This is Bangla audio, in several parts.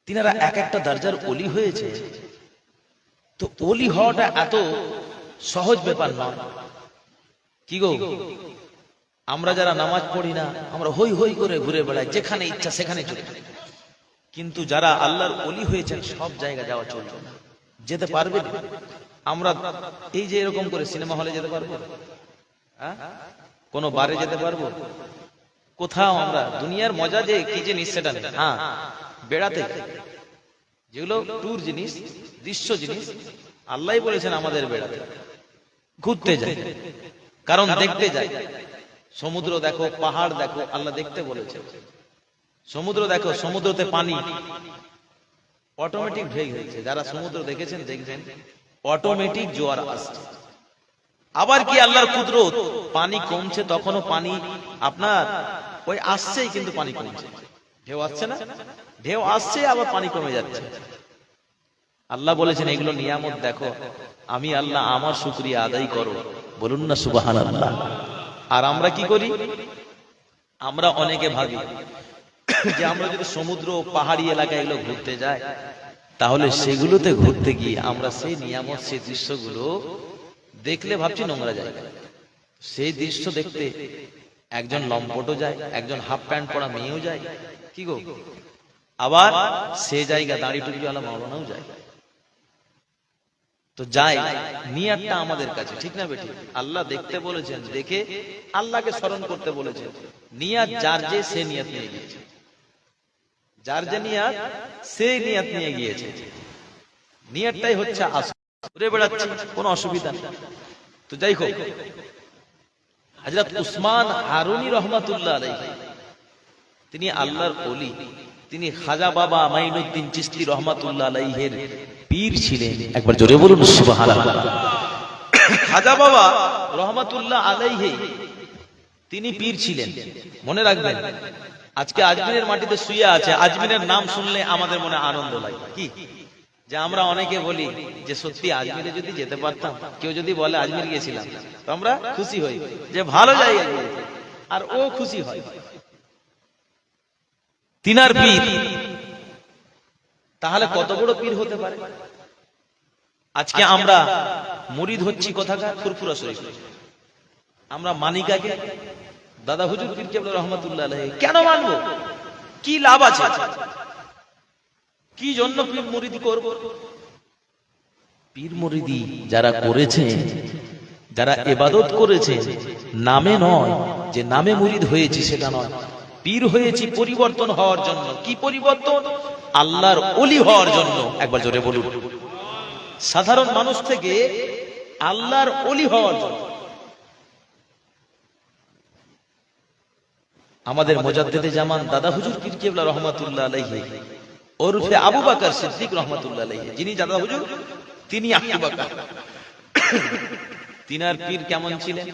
তিনারা এক একটা দরজার ওলি হয়েছে। তো ওলি হওয়াটা এত সহজ ব্যাপার নয়। কি গো, আমরা যারা নামাজ পড়ি না, আমরা হই হই করে ঘুরে বেড়াই, যেখানে ইচ্ছা সেখানে চলে যাই। কিন্তু যারা আল্লাহর ওলি হয়েছেন সব জায়গা যাওয়া চলবে না, যেতে পারবে না। আমরা এই যে এরকম করে সিনেমা হলে যেতে পারবো? হ্যাঁ, কোন বারে যেতে পারবো? কোথাও আমরা দুনিয়ার মজা যে কি জিনিস সেটা নেই। হ্যাঁ, বেড়াতে যেগুলো ট্যুর জিনিস, দৃশ্য জিনিস, আল্লাহই বলেছেন আমাদের বেড়াতে, ঘুরতে যাই, কারণ দেখতে যাই। সমুদ্র দেখো, পাহাড় দেখো, আল্লাহ দেখতে বলেছে। সমুদ্র দেখো, সমুদ্রতে পানি অটোমেটিক ঢেউ হয়েছে। যারা সমুদ্র দেখেছেন দেখবেন অটোমেটিক জোয়ার আসছে। আবার কি আল্লাহর কুদরত, পানি কমছে তখনও পানি আপনার ওই আসছেই, কিন্তু পানি কমছে। ঢেউ আসছে না, ঢেউ আসছে আবার পানি কমে যাচ্ছে। আল্লাহ বলেছেন এগুলো নিয়ামত দেখো, আমি আল্লাহ আমার শুকরিয়া আদায় করো। বলুন না সুবহানাল্লাহ। আর আমরা কি করি? আমরা অনেকে ভাবি যে আমরা যদি সমুদ্র পাহাড়ি এলাকায় এগুলো ঘুরতে যাই, তাহলে সেগুলোতে ঘুরতে গিয়ে আমরা সেই নিয়ামত, সেই দৃশ্যগুলো দেখলে ভাবছি নোংরা জায়গা। সেই দৃশ্য দেখতে একজন লম্পটও যায়, একজন হাফ প্যান্ট পরা মেয়েও যায়। কি গো, আবার সে জায়গা দাড়ি টুপিওয়ালা মাওলানাও যায়। তো যাই, নিয়াতটা আমাদের কাছে, ঠিক না বেটি? আল্লাহ দেখতে বলেছেন, দেখে আল্লাহকে স্মরণ করতে বলেছেন। নিয়াত যার যে, সে নিয়াত নিয়ে গিয়েছে। যার যে নিয়াত, সে নিয়াত নিয়ে গিয়েছে। নিয়াতটাই হচ্ছে আসল। ঘুরে বেড়াচ্ছি, কোনো অসুবিধা নেই। তো যাই হোক, হযরত উসমান হারুনি রহমাতুল্লাহ আলাইহি, তিনি আল্লাহর ওলি, তিনি খাজা বাবা মাইনুদ্দিন চিশতি রহমাতুল্লাহ আলাইহির পীর ছিলেন। একবার জোরে বলুন সুবহানাল্লাহ। খাজা বাবা রহমাতুল্লাহ আলাইহি তিনি পীর ছিলেন। মনে রাখবেন, আজকে আজমিরের মাটিতে শুয়ে আছে, আজমিরের নাম শুনলে আমাদের মনে আনন্দ লাগে। কি যে আমরা অনেকে বলি যে সত্যি আজমিরে যদি যেতে পারতাম, কেউ যদি বলে আজমির গিয়েছিলাম, তো আমরা খুশি হই যে ভালো জায়গা গিয়েছে, আর ও খুশি হয়। তিনার পীর, তাহলে কত বড় পীর হতে পারে? আজকে আমরা মুরিদ হচ্ছি কোথাকার? ফুরফুরা শরীফ। আমরা মানিকাকে দাদা হুজুর পীর কেবলা রহমাতুল্লাহ আলাইহি কেন মানবো? কি লাভ আছে? কি জন্য পীর মুরিদি করব? পীর মুরিদি যারা করেছে, যারা ইবাদত করেছে, নামে নয়, যে নামে মুরিদ হয়েছি সেটা নয়। পীর হয়েছি পরিবর্তন হওয়ার জন্য। কি পরিবর্তন? আল্লাহর ওলি হওয়ার জন্য। একবার জোরে বলুন। সাধারণ মানুষ থেকে আল্লাহর ওলি হওয়ার জন্য। আমাদের মুজাদ্দিদে জামান দাদা হুজুর পীর কেবলা রহমাতুল্লাহ আলাইহি ওরফে আবু বকর সিদ্দিক রহমাতুল্লাহ আলাইহি, যিনি দাদা হুজুর, তিনি আবু বকর। তিনার পীর কেমন ছিলেন?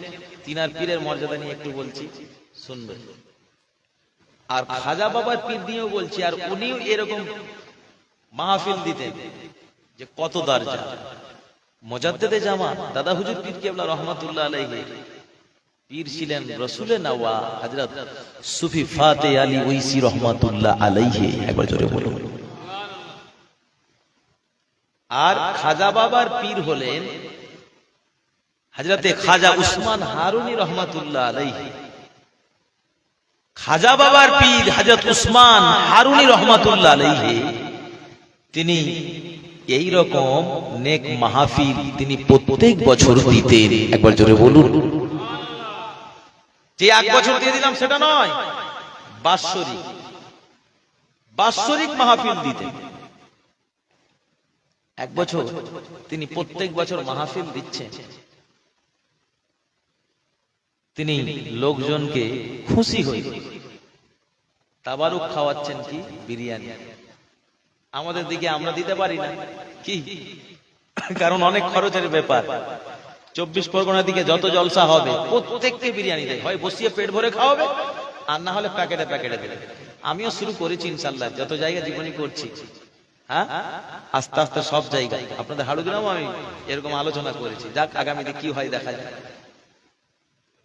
তিনার পীরের মর্যাদা নিয়ে একটু বলছি, শুনবেন। আর খাজা বাবার পীর নিয়েও বলছি। আর উনিও এরকম মাহফিল দিতেন যে কত দরজা। মুজাদ্দিদে জামান দাদা হুজুর পীর কেবলা রহমাতুল্লাহ আলাইহি পীর ছিলেন রাসূলে নওয়া হযরত সুফি ফাতে আলী ওয়াইসি রহমাতুল্লাহ আলাইহি। একবার জোরে বলুন। আর খাজা বাবার পীর হলেন হযরতে খাজা উসমান হারুনি রহমাতুল্লাহ আলাইহি। খাজা বাবার পীর হযরত উসমান হারুনি রহমাতুল্লাহ আলাইহি, তিনি এই রকম নেক মাহফিল তিনি প্রত্যেক বছর দিতেন। একবার জোরে বলুন। যে এক বছর দিয়ে দিলাম সেটা নয়, বাৎসরিক বাৎসরিক মাহফিল দিতেন। এক বছর তিনি প্রত্যেক বছর মাহফিল দিচ্ছেন। তিনি লোকজনকে খুশি হয়ে তাবারুক খাওয়াচ্ছেন। কি? বিরিয়ানি। আমাদের দিকে আমরা দিতে পারি না, কি কারণ অনেক খরচের ব্যাপার। 24 পরগনার দিকে যত জলসা হবে প্রত্যেককে বিরিয়ানি দেয়, হয় বসিয়ে পেট ভরে খাওয়াবে, আর না হলে প্যাকেটে প্যাকেটে দেবে। আমিও শুরু করেছি ইনশাআল্লাহ, যত জায়গা জীবনী করছি। হ্যাঁ, আস্তে আস্তে সব জায়গায়। আপনাদের হাড়ুগ্রামও আমি এরকম আলোচনা করেছি। যাক, আগামীতে কি হয় দেখা যায়।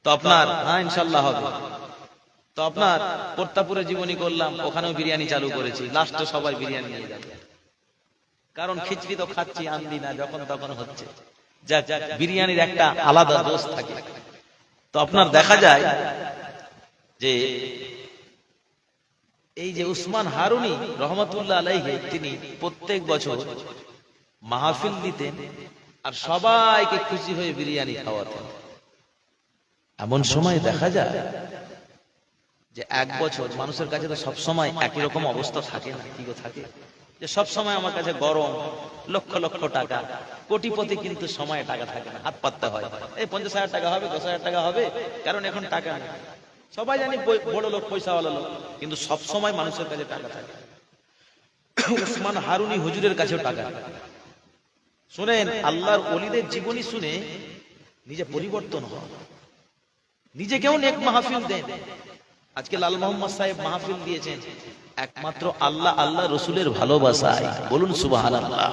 তো আপনার হ্যাঁ ইনশাআল্লাহ হবে। তো আপনার প্রতাপুরে জীবনী করলাম, ওখানেও বিরিয়ানি চালু করেছি, লাস্টে সবাই বিরিয়ানি নিয়ে যাবে, কারণ খিচড়ি তো খাচ্ছি আনদি না, যখন তখন হচ্ছে। যাক, বিরিয়ানির একটা আলাদা দোষ থাকে। তো আপনার দেখা যায় যে এই যে উসমান হারুনি রহমতুল্লাহ আলাইহি, তিনি প্রত্যেক বছর মাহফিল দিতেন আর সবাইকে খুশি হয়ে বিরিয়ানি খাওয়াতেন। এমন সময় দেখা যায় যে এক বছর মানুষের কাছে তো সবসময় একই রকম অবস্থা থাকে না, কি থাকে যে সব সময় আমার কাছে গরম, লক্ষ লক্ষ টাকা, কোটিপতি, কিন্তু সময় টাকা থাকে না, হাত পাততে হয়, এই 50,000 টাকা হবে, 10,000 টাকা হবে, কারণ এখন টাকা নেই। সবাই জানি বড় লোক, পয়সাওয়ালা লোক, কিন্তু সব সময় মানুষের কাছে টাকা থাকে। উসমান হারুনি হুজুরের কাছেও টাকা। শুনেন, আল্লাহর ওলিদের জীবনী শুনে নিজে পরিবর্তন হয়, নিজেকেও নেক মাহফিল দেন। আজকে লাল মোহাম্মদ সাহেব মাহফিল দিয়েছেন একমাত্র আল্লাহ আল্লাহ রসুলের ভালোবাসায়, বলুন সুবহানাল্লাহ।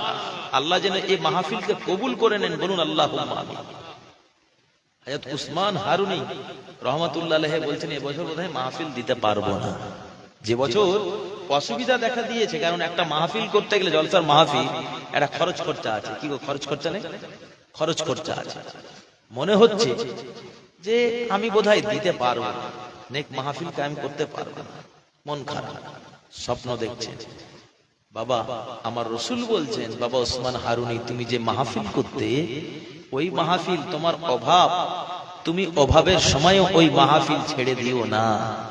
আল্লাহ যেন এই মাহফিলকে কবুল করে নেন, বলুন আল্লাহুম্মা আমিন। হযরত উসমান হারুনি রহমাতুল্লাহ আলাইহি বলছেন, এবছর বোধহয় মাহফিল দিতে পারবো না। যে বছর অসুবিধা দেখা দিয়েছে, কারণ একটা মাহফিল করতে গেলে, জলসার মাহফিল, একটা খরচ খরচা আছে। কি গো, খরচ খরচা নেই? খরচ খরচা আছে। মনে হচ্ছে যে আমি বোধহয় দিতে পারবো, নেক মাহফিল কায়েম করতে পারবো না, মন খারাপ। স্বপ্ন দেখছেন, বাবা আমার রসুল বলছেন, বাবা উসমান হারুনি, তুমি যে মাহফিল করতে, ওই মাহফিল তোমার অভাব, তুমি অভাবের সময়ও ওই মাহফিল ছেড়ে দিও না।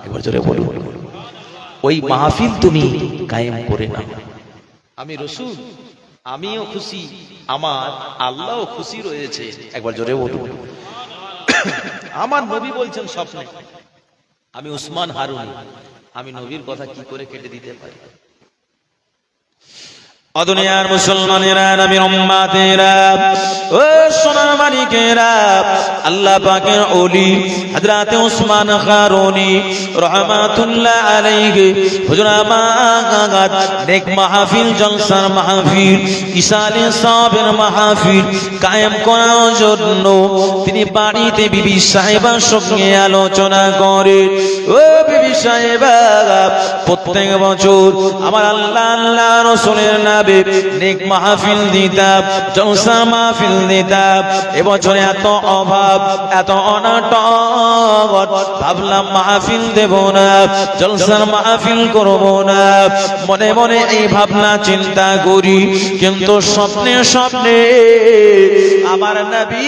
একবার জোরে বলুন, ওই মাহফিল তুমি কায়েম করে নাও। আমি রসুল, আমিও খুশি, আমার আল্লাহও খুশি রয়েছে। একবার জোরে বলুন। আমার নবী বলছেন স্বপ্নে, আমি উসমান হারুনি, আমি নবীর কথা কি করে কেটে দিতে পারি? দুনিয়ার মুসলমানেরা, নবীর উম্মতেরা, ও সোনার মানিকেরা, আল্লাহ পাকের ওলি হযরত উসমান হারুনি রাহমাতুল্লাহ আলাইহি হুজুর আমার নেক মাহফিল, জলসার মাহফিল, ইসালে সাহেবের মাহফিল কায়েম করার জন্য তিনি বাড়িতে বিবি সাহেবার সঙ্গে আলোচনা করে। ও বিবি সাহেবা, প্রত্যেক বছর আমার আল্লাহ আল্লাহ রাসূলের নামে নেক মাহফিল দিতাম, জলসা মাহফিল দিতাম। এবছর এত অভাব, এত অনাটন, ভাবলাম মাহফিল দেব না, জলসার মাহফিল করব না। মনে মনে এই ভাবনা চিন্তা করি, কিন্তু স্বপ্নে স্বপ্নে আমার নবী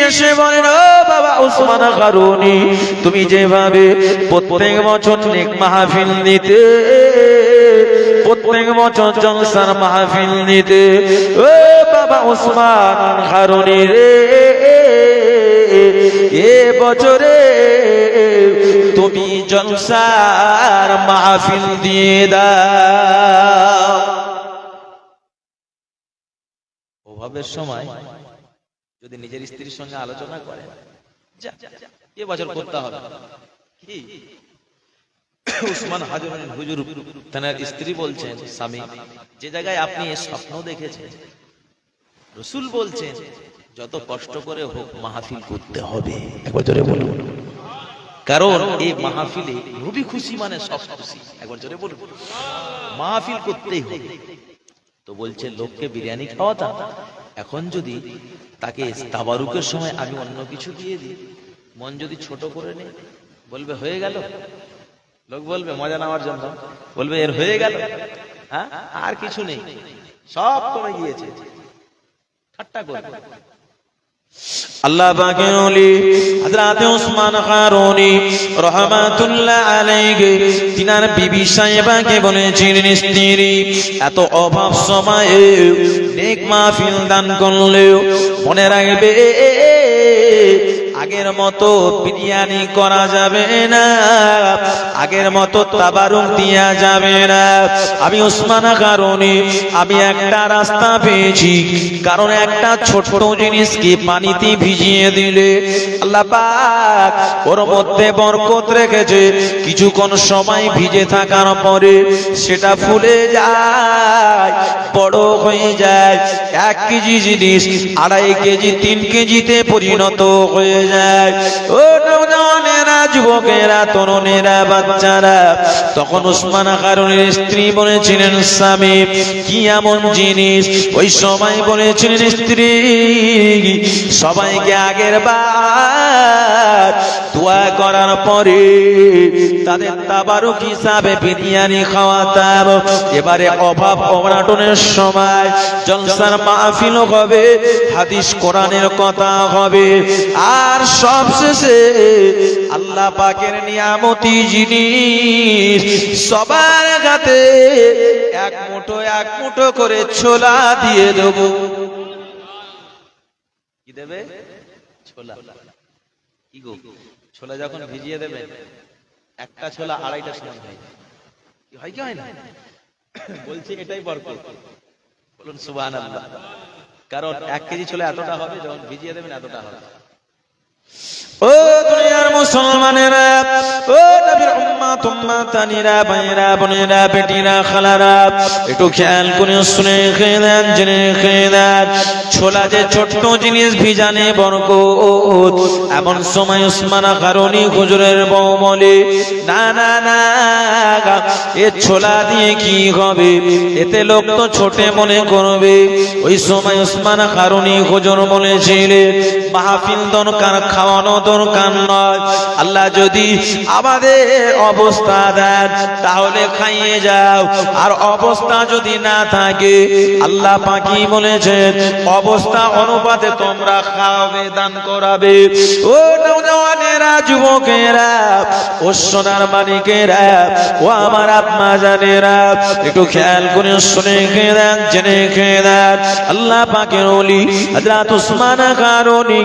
এসে বলেন, ও বাবা উসমান হারুনি, তুমি যেভাবে প্রত্যেক বছর নেক মাহফিল দিতে, প্রত্যেক বছর জলসার মাহফিল দিতে, ও বাবা উসমান হারুনি রে, এ বছরে তুমি জলসার মাহফিল দিয়ে দাও। অভাবের সময় যদি নিজের স্ত্রীর সঙ্গে আলোচনা করে, এ বছর করতে হবে কি? উসমান হারুনি হুজুর তার স্ত্রী বলছেন, স্বামী, যে জায়গায় আপনি স্বপ্ন দেখেছেন, রাসূল বলছেন যত কষ্ট করে হোক মাহফিল করতে হবে। একবার জোরে বলুন, কারণ এই মাহফিলে নবী খুশি মানে সব খুশি। একবার জোরে বলুন, মাহফিল করতেই হবে। তো বলছে লোককে বিরিয়ানি খাওয়াতাম, এখন যদি তাকে তাবারুকের সময় আমি অন্য কিছু দিয়ে দিই, মন যদি ছোট করে নেই, বলবে হয়ে গেল। লোক বলবে মজা নেওয়ার জন্য, বলবে এর হয়ে গেল, হ্যাঁ আর কিছু নেই, সব কমে গিয়েছে, ঠাট্টা করবে। আল্লাহ পাকের ওলি হযরত উসমান হারুনি রাহমাতুল্লাহ আলাইহি তিনার বিবি সাহেবাকে বলেছিলেন, স্ত্রী এত অভাব সময়ে নেক মাহফিল দান করলেও মনে রাখবে আগের মতো বিরিয়ানি করা যাবে না, আগের মতো তাবারুক দেয়া যাবে না। আমি উসমান হারুনি, আমি একটা রাস্তা পেয়েছি, কারণ একটা ছোট জিনিসকে পানিতে ভিজিয়ে দিলে আল্লাহ পাক ওর মধ্যে বরকত রেখেছে, কিছুক্ষণ সময় ভিজে থাকার পরে সেটা ফুলে যায়, বড় হয়ে যায়, 1 কেজি জিনিস 2.5 কেজি 3 কেজিতে পরিণত হয়ে যায়। যায়। ও নওজওয়ানেরা, যুবকেরা, তরুণেরা, বাচ্চারা, তখন উসমান কারুনের স্ত্রী বলেছিলেন, স্বামী কি এমন জিনিস? ওই সময় বলেছিলেন, স্ত্রী সবাইকে আগের বার দোয়া করার পরে তাদের তাবারুক হিসাবে বিরিয়ানি খাওয়াতাম। এবারে অভাব অনটনের সময় জলসার মাহফিল হবে, হাদিস কোরআনের কথা হবে, আর সবশেষে আল্লাহ পাকের নিয়ামতি জিনিস সবার হাতে এক মুঠো করে ছোলা দিয়ে দেব। কি দেবে? ছোলা। কি গো, ছোলা যখন ভিজিয়ে দেবে, একটা ছোলা 2.5টা সমান হয়, কি হয় কি হয় না? বলছি এটাই বরকত। বলুন সুবহানাল্লাহ। কারণ 1 কেজি ছোলা এতটা হবে, যখন ভিজিয়ে দেবেন এতটা হবে। ও দুনিয়ার মুসলমানেরা, ও নবীর উম্মত উম্মতানিরা, ভাইরা বোনেরা, বেটিরা, খালারা, একটু খেয়াল করে শুনে খেলেন, জেনে খেলেন, ছোলা যে ছোট্ট জিনিস, ভিজানে বরকত। এমন সময় উসমান কারুনী হুজুরের বউ বলে, না না না, এ ছোলা দিয়ে কি হবে? এতে লোক তো ছোটে মনে করবে। ওই সময় উসমান কারুনী হুজুর বলেছিলেন, মাহফিল দরকার, খাওয়ানো দরকার নয়। আল্লাহ যদি আমাদের অবস্থা দেন তাহলে খাইয়ে যাও, আর অবস্থা যদি না থাকে আল্লাহ পাকি বলেছেন অবস্থা অনুপাতে তোমরা খাওয়াবে, দান করাবে। ও নওজওয়ানেরা, যুবকেরা, ও সোনার মানিকেরা, ও আমার আত্মা জানেরা, একটু খেয়াল করে শুনে খেলেন, জেনে খেলেন, আল্লাহ পাকের ওলি হযরত উসমান কারুনী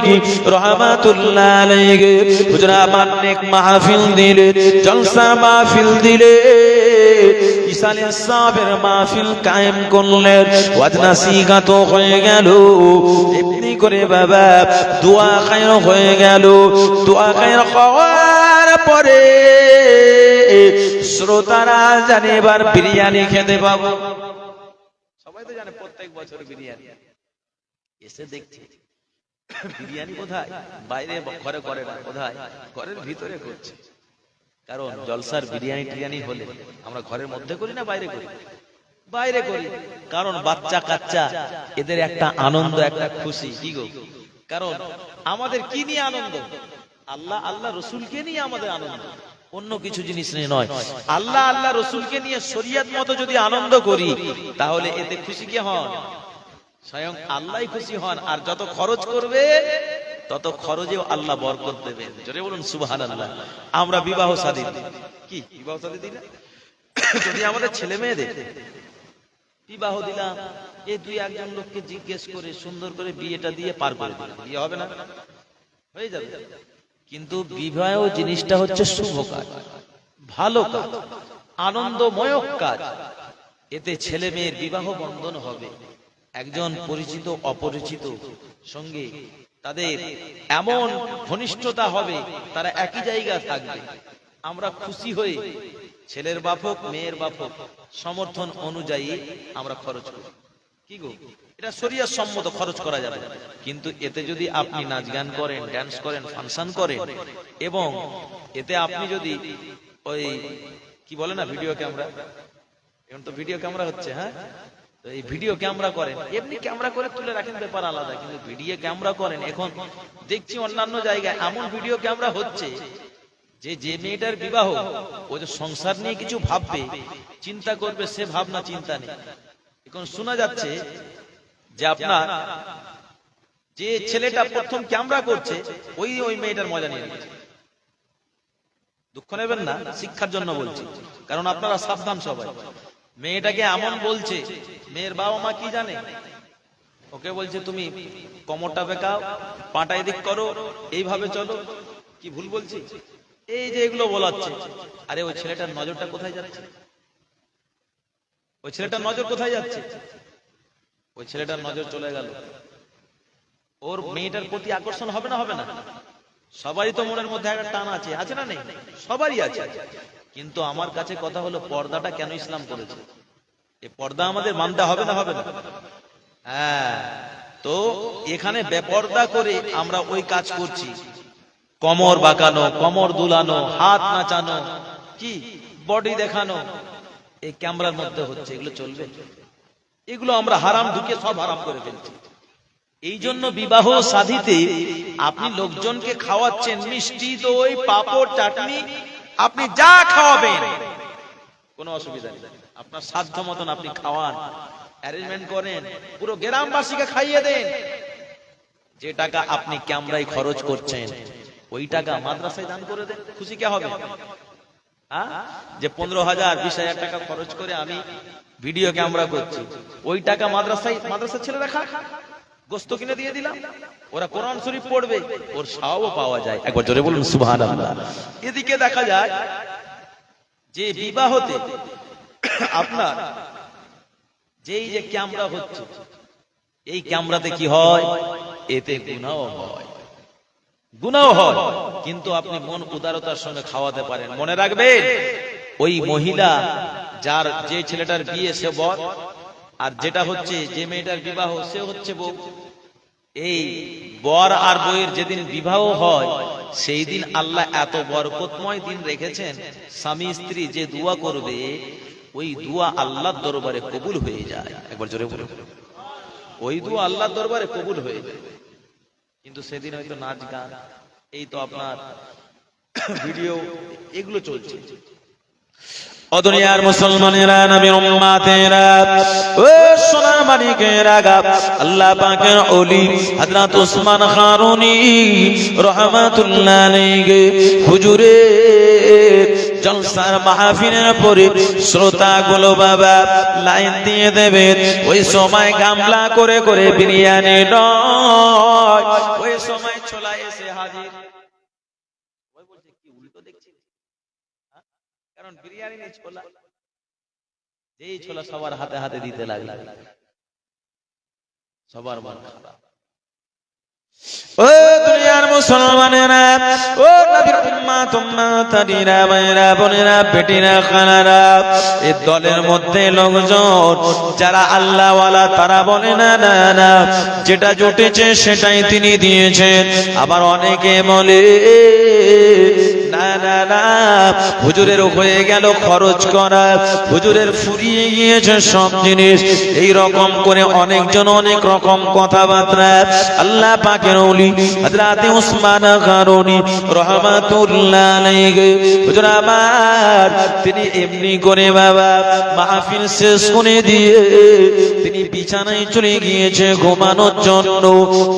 রহমাতুল্লাহ আলাইহি হুজুরা অনেক মাহফিল দিলে, জলসা মাহফিল দিলে, ইসালে সাহেবের মাহফিল কায়েম করলেন। ওয়াজ নাসিহত হয়ে গেল, এমনি করে বাবা দোয়া খায়র হয়ে গেল। দোয়া খায়র হওয়ার পরে শ্রোতারা জানে এবার বিরিয়ানি খেতে পাবো। সবাই তো জানে প্রত্যেক বছর বিরিয়ানি। এসে দেখছে বিরিয়ানি কোথায়? বাইরে ঘরে করে না, কোথায়? ঘরের ভিতরে করছে। কারণ জলসার বিরিয়ানি টিরিয়ানি হলে আমরা ঘরের মধ্যে করি না বাইরে করি? বাইরে করি। কারণ বাচ্চা কাচ্চা এদের একটা আনন্দ, একটা খুশি। কি গো, কারণ আমাদের কি নিয়ে আনন্দ? আল্লাহ আল্লাহ রসুলকে নিয়ে আমাদের আনন্দ, অন্য কিছু জিনিস নিয়ে নয়। আল্লাহ আল্লাহ রসুলকে নিয়ে শরিয়ত মতো যদি আনন্দ করি তাহলে এতে খুশি কে হন? স্বয়ং আল্লাহ খুশি হন। আর যত খরচ করবে তত খরচেও আল্লাহ বরকত দেবেন। জোরে বলুন সুবহানাল্লাহ। আমরা বিবাহ শাদী কি বিবাহ শাদী দিই না? যদি আমাদের ছেলে মেয়েদের বিবাহ দিলাম, এই 2-1 লোককে জিজ্ঞেস করে সুন্দর করে বিয়েটা দিয়ে পার করে দিলাম, বিয়ে হবে না? হয়ে যাবে। কিন্তু বিবাহ জিনিসটা হচ্ছে শুভ কাজ, ভালো কাজ, আনন্দময় কাজ। এতে ছেলে মেয়ের বিবাহ বন্ধন হবে। একজন পরিচিত অপরিচিত সঙ্গে তাদের এমন ঘনিষ্ঠতা হবে, তারা একই জায়গায় থাকবে। আমরা খুশি হয়ে ছেলের বাপ হোক মেয়ের বাপ হোক সমর্থন অনুযায়ী আমরা খরচ করি। কি গো, এটা শরীয়ত সম্মত, খরচ করা যাবে। কিন্তু এতে যদি আপনি নাচ গান করেন, ড্যান্স করেন, ফাংশন করেন, এবং এতে আপনি যদি ওই কি বলে না ভিডিও ক্যামেরা, এখন তো ভিডিও ক্যামেরা হচ্ছে, হ্যাঁ, তো এই ভিডিও ক্যামেরা করেন, এমনি ক্যামেরা করে তুলে রাখেন, ব্যাপার আলাদা। কিন্তু ভিডিও ক্যামেরা করেন, এখন দেখছি অন্যান্য জায়গায় এমন ভিডিও ক্যামেরা হচ্ছে যে যে মেয়েটার বিবাহ, ও যে সংসার নিয়ে কিছু ভাববে, চিন্তা করবে, সে ভাবনা চিন্তা নেই। এখন শোনা যাচ্ছে যে আপনার যে ছেলেটা প্রথম ক্যামেরা করছে ওই মেয়েটার মজা নিয়ে নিচ্ছে। দুঃখ নেবেন না, শিক্ষার জন্য বলছি, কারণ আপনারা সাবধান সবাই। মেয়েটাকে এমন বলছে, মেয়ের বাবা মা কি জানে, ওকে বলছে তুমি কোমরটা বেঁকাও, পাটা এদিক করো, এইভাবে চলো। কি ভুল বলছি? এই যে এগুলো বলাচ্ছে, আরে ওই ছেলেটার নজরটা কোথায় যাচ্ছে? ওই ছেলেটার নজর কোথায় যাচ্ছে? ওই ছেলেটার নজর চলে গেল, ওর মেয়েটার প্রতি আকর্ষণ হবে না? হবে না? সবারই তো মনের মধ্যে একটা টান আছে, আছে না নেই? সবারই আছে। কিন্তু আমার কাছে কথা হলো, পর্দাটা কেন ইসলাম করেছে? এই পর্দা আমাদের মানতে হবে না? হবে না? হ্যাঁ, তো এখানে বেপর্দা করে আমরা ওই কাজ করছি, কমর বাঁকানো, কমর দুলানো, হাত নাচানো, কি বডি দেখানো, এই ক্যামেরার মধ্যে হচ্ছে। এগুলো চলবে? এগুলো আমরা হারাম ঢুকে সব হারাম করে ফেলছি। এই জন্য বিবাহ সাধিতে আপনি লোকজনকে খাওয়াচ্ছেন মিষ্টি, দই, পাঁপড়, চাটনি, আপনি যা খাওয়াবেন কোনো অসুবিধা নেই। আপনার সাধ্য মতন আপনি খাওয়ান, অ্যারেঞ্জমেন্ট করেন, পুরো গ্রামবাসীকে খাইয়ে দেন। যে টাকা আপনি ক্যামেরায় খরচ করছেন ওই টাকা মাদ্রাসায় দান করে দেন, খুশি কে হবে? যে 15,000 20,000 টাকা খরচ করে আমি ভিডিও ক্যামেরা করছি, ওই টাকা মাদ্রাসার ছেলেরা খাক, গোস্ত কিনে দিয়ে দিলাম, ওরা কোরআন শরীফ পড়বে, ওর সওয়াবও পাওয়া যায়। একবার জোরে বলুন সুবহানাল্লাহ। এদিকে দেখা যায় যে বিবাহতে আপনার যেই যে ক্যামেরা হচ্ছে, এই ক্যামেরাতে কি হয়? এতে গুনাহ হয়, গুনাহ হয়। কিন্তু আপনি মন উদারতার সঙ্গে খাওয়াতে পারেন। মনে রাখবেন, ওই মহিলা যার যে ছেলেটার বিয়ে সে বর, আর যেটা হচ্ছে যে মেয়েটার বিবাহ সে হচ্ছে বউ। এই বর আর বউয়ের যেদিন বিবাহ হয় সেই দিন আল্লাহ এত বরকতময় দিন রেখেছেন, স্বামী স্ত্রী যে দোয়া করবে ওই দোয়া আল্লাহর দরবারে কবুল হয়ে যায়। একবার জোরে বলুন, ওই দোয়া আল্লাহর দরবারে কবুল হয়ে যায়। কিন্তু সেদিন হয়তো নাচ গান, এই তো আপনার ভিডিও, এগুলো চলছে। ও দুনিয়ার মুসলমানেরা, নবীর উম্মতেরা, ও সোনার মানিকেরা, আল্লাহ পাকের ওলি হযরত ওসমান হারুনী রাহমাতুল্লাহ আলাইহি হুজুরের জলসার মাহফিলের পরে শ্রোতাগুলো বাবা লাইন দিয়ে দেবে। ওই সময় গামলা করে করে বিরিয়ানি নয়, ওই সময় ছোলা এসে হাজির। ওই বলছে কি উল্টো দেখছি, কারণ বিরিয়ানি নেই, ছোলা। যেই ছোলা সবার হাতে হাতে দিতে লাগলো, সবার মন খারাপ। ও দুনিয়ার মুসলমানেরা, ও নবীর উম্মত উম্মতানিরা, ভাইরা বোনেরা, বেটিরা, খালারা, এই দলের মধ্যে লোকজন যারা আল্লাহ ওয়ালা তারা বলে না না না, যেটা জুটেছে সেটাই তিনি দিয়েছেন। আবার অনেকে বলে না না না, হুজুরের হয়ে গেল খরচ করা, হুজুরের ফুরিয়ে গিয়েছে সব জিনিস। এই রকম করে অনেকজন অনেক রকম কথাবার্তা। আল্লাহ পাকের ওলি হযরত ওসমান হারুনী রাহমাতুল্লাহ আলাইহি হুজুর আমার, তিনি এমনি করে বাবা মাহফিল শেষ করে দিয়ে তিনি বিছানায় চলে গিয়েছে ঘুমানোর জন্য।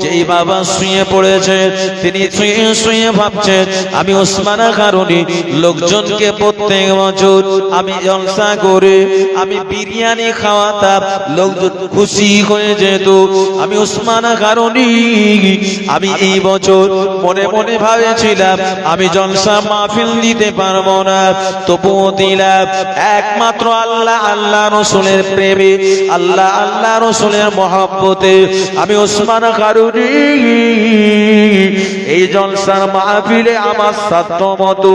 যেই বাবা শুয়ে পড়েছে, তিনি শুয়ে শুয়ে ভাবছেন, আমি ওসমান হারুনী লোকজনকে প্রত্যেক বছর আমি জলসা করে আমি বিরিয়ানি খাওয়াতাম, লোকজন খুশি হয়ে যেত। আমি ওসমান হারুনী আমি এই বছর মনে মনে ভাবেছিলাম আমি জলসা মাহফিল দিতে পারবো না, তবুও দিলাম। একমাত্র আল্লাহ আল্লাহ রসুলের প্রেমে, আল্লাহ আল্লাহ রসুলের মহব্বতে আমি ওসমান হারুনী এই জলসার মাহফিলে আমার সাধ্য মতো